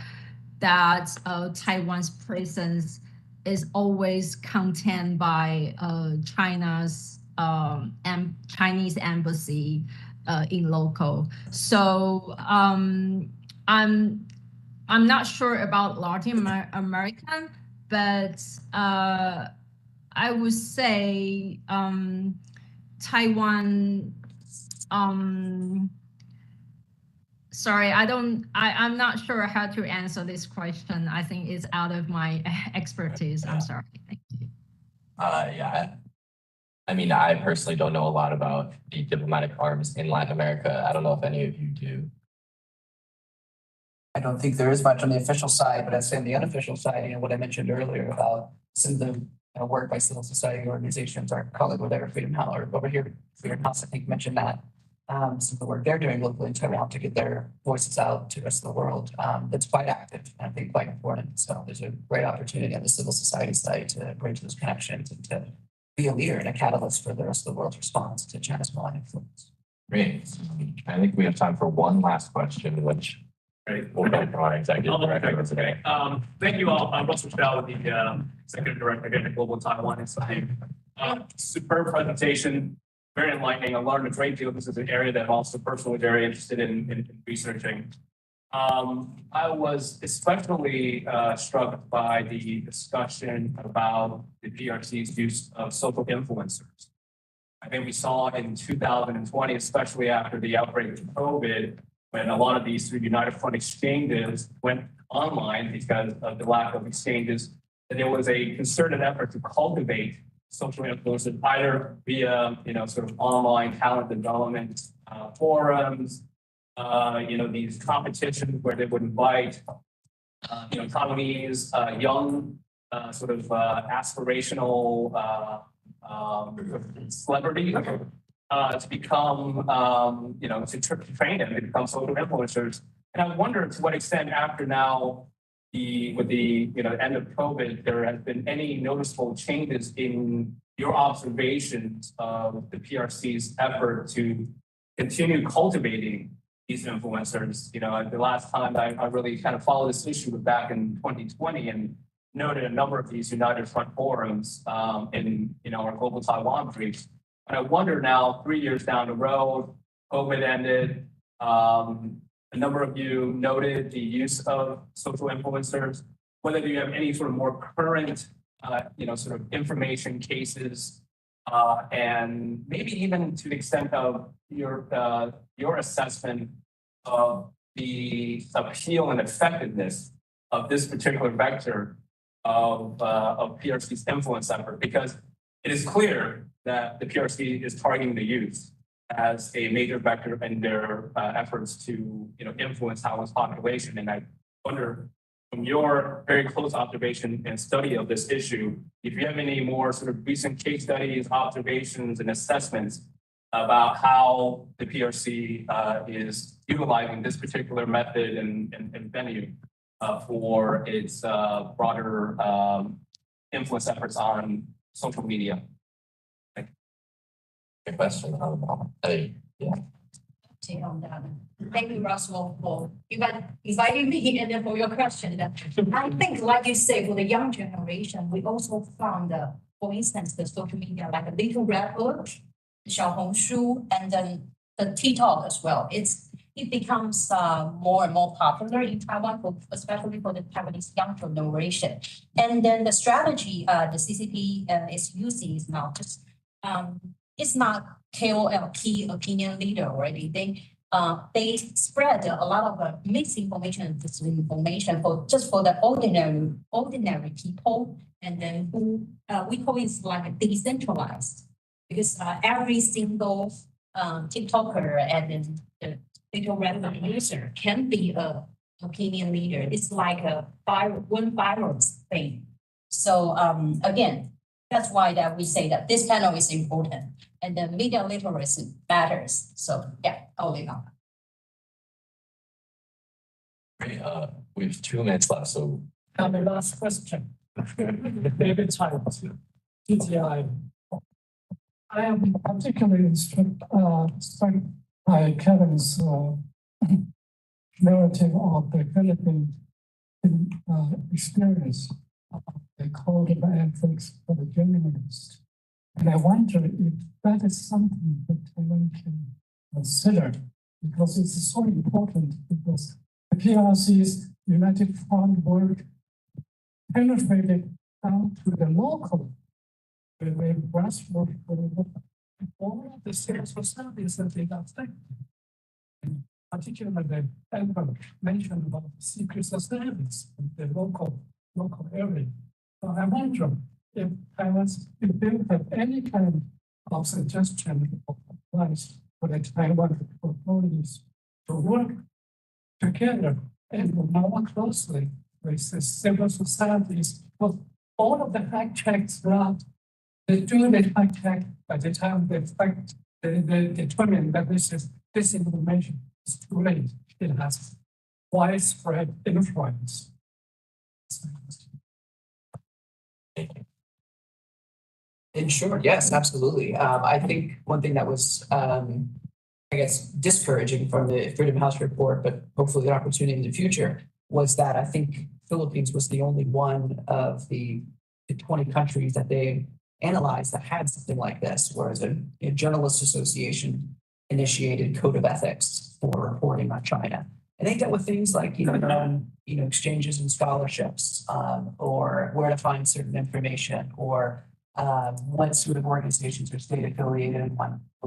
that Taiwan's presence is always contained by China's Chinese embassy in local. So I'm not sure about Latin American, but I would say Taiwan. Sorry, I'm not sure how to answer this question. I think it's out of my expertise. I'm sorry. Thank you. Yeah. I mean, I personally don't know a lot about the diplomatic arms in Latin America. I don't know if any of you do. I don't think there is much on the official side, but I'd say on the unofficial side, what I mentioned earlier about some of the work by civil society organizations, our colleague over there, Freedom House, or over here, Freedom House, I think mentioned that. Some of the work they're doing locally in Taiwan to get their voices out to the rest of the world. That's quite active and I think quite important. So there's a great opportunity on the civil society side to bridge those connections and to be a leader and a catalyst for the rest of the world's response to China's malign influence. Great. I think we have time for one last question, which will come from our executive director today. Thank you all. I'm Russell Chow, the executive director at the Global Taiwan Institute. Superb presentation. Very enlightening. I learned a great deal. This is an area that I'm also personally very interested in researching. I was especially struck by the discussion about the PRC's use of social influencers. I think we saw in 2020, especially after the outbreak of COVID, when a lot of these United Front exchanges went online because of the lack of exchanges, that there was a concerted effort to cultivate social influences, either via, sort of online talent development forums, these competitions where they would invite, economies, young, sort of aspirational celebrities to become, to train them to become social influencers. And I wonder to what extent after now, with the end of COVID, there has been any noticeable changes in your observations of the PRC's effort to continue cultivating these influencers. The last time I really kind of followed this issue was back in 2020 and noted a number of these United Front forums in our Global Taiwan briefs. And I wonder now, 3 years down the road, COVID ended. A number of you noted the use of social influencers. Whether you have any sort of more current, sort of information cases, and maybe even to the extent of your assessment of the appeal and effectiveness of this particular vector of PRC's influence effort, because it is clear that the PRC is targeting the youth as a major vector in their efforts to influence Taiwan's population. And I wonder, from your very close observation and study of this issue, if you have any more sort of recent case studies, observations, and assessments about how the PRC is utilizing this particular method and venue for its broader influence efforts on social media. Good question. Yeah. Take on that. Thank you, Russell, for inviting me and then for your question. I think, like you say, for the young generation, we also found, for instance, the social media like a Little Red Book, Xiaohongshu, and then the TikTok as well. It's it becomes more and more popular in Taiwan, especially for the Taiwanese young generation. And then the strategy the CCP is using is now just it's not KOL, key opinion leader already. They spread a lot of misinformation and disinformation for the ordinary people, and then who we call it like decentralized, because every single TikToker and then the digital relevant user can be a opinion leader. It's like one virus thing. So again, that's why that we say that this panel is important and the media literacy matters. So yeah, all in all. Great. We have 2 minutes left, so And the last question, David Tyler, GTI. I am particularly struck by Kevin's narrative of the Philippine experience of the code of ethics for the journalist. And I wonder if that is something that Taiwan can consider, because it's so important, because the PRC's United Front work penetrated down to the local, the grassroots, all of the civil societies that they affect. And particularly, Edward mentioned about the secret societies in the local area. So I wonder if if they have any kind of suggestion or advice for the Taiwan authorities to work together and more closely with the civil societies, because all of the fact checks they do the fact check by the time they determine that this information is too late. It has widespread influence. In short, yes, absolutely. I think one thing that was, I guess, discouraging from the Freedom House report, but hopefully an opportunity in the future, was that I think Philippines was the only one of the 20 countries that they analyzed that had something like this, whereas a journalist association initiated code of ethics for reporting on China. And they dealt with things like, exchanges and scholarships, or where to find certain information, or what sort of organizations are state affiliated and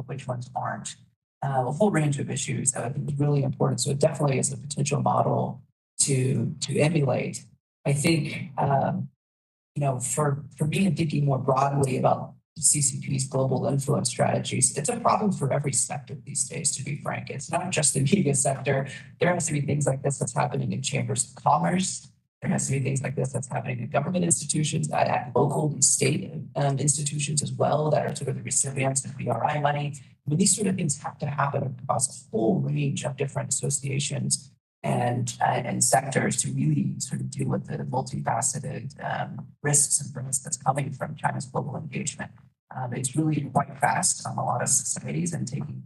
which ones aren't. A whole range of issues that I think is really important. So it definitely is a potential model to emulate. I think, for me, and thinking more broadly about CCP's global influence strategies, it's a problem for every sector these days, to be frank. It's not just the media sector. There has to be things like this that's happening in chambers of commerce. There has to be things like this that's happening in government institutions, at local and state institutions as well, that are sort of the recipients of PRI money. I mean, these sort of things have to happen across a whole range of different associations and sectors to really sort of deal with the multifaceted risks and threats that's coming from China's global engagement. It's really quite fast on a lot of societies and taking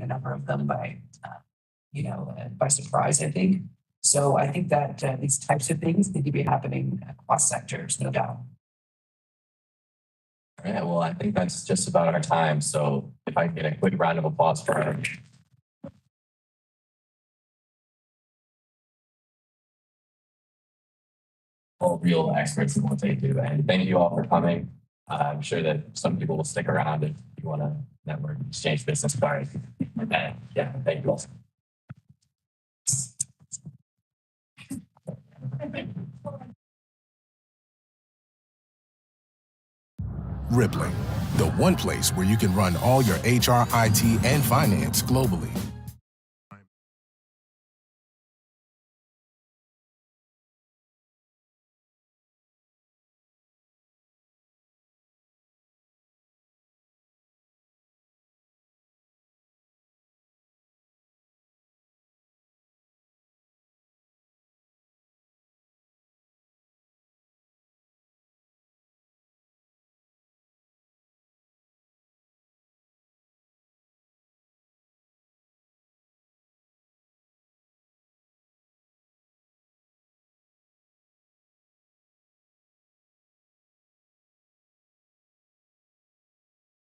a number of them by surprise, I think. So I think that these types of things need to be happening across sectors, no doubt. All right, well, I think that's just about our time. So if I can get a quick round of applause for our all real experts in what they do. And thank you all for coming. I'm sure that some people will stick around if you want to network, exchange business cards. And yeah, thank you all. Rippling, the one place where you can run all your HR, IT, and finance globally.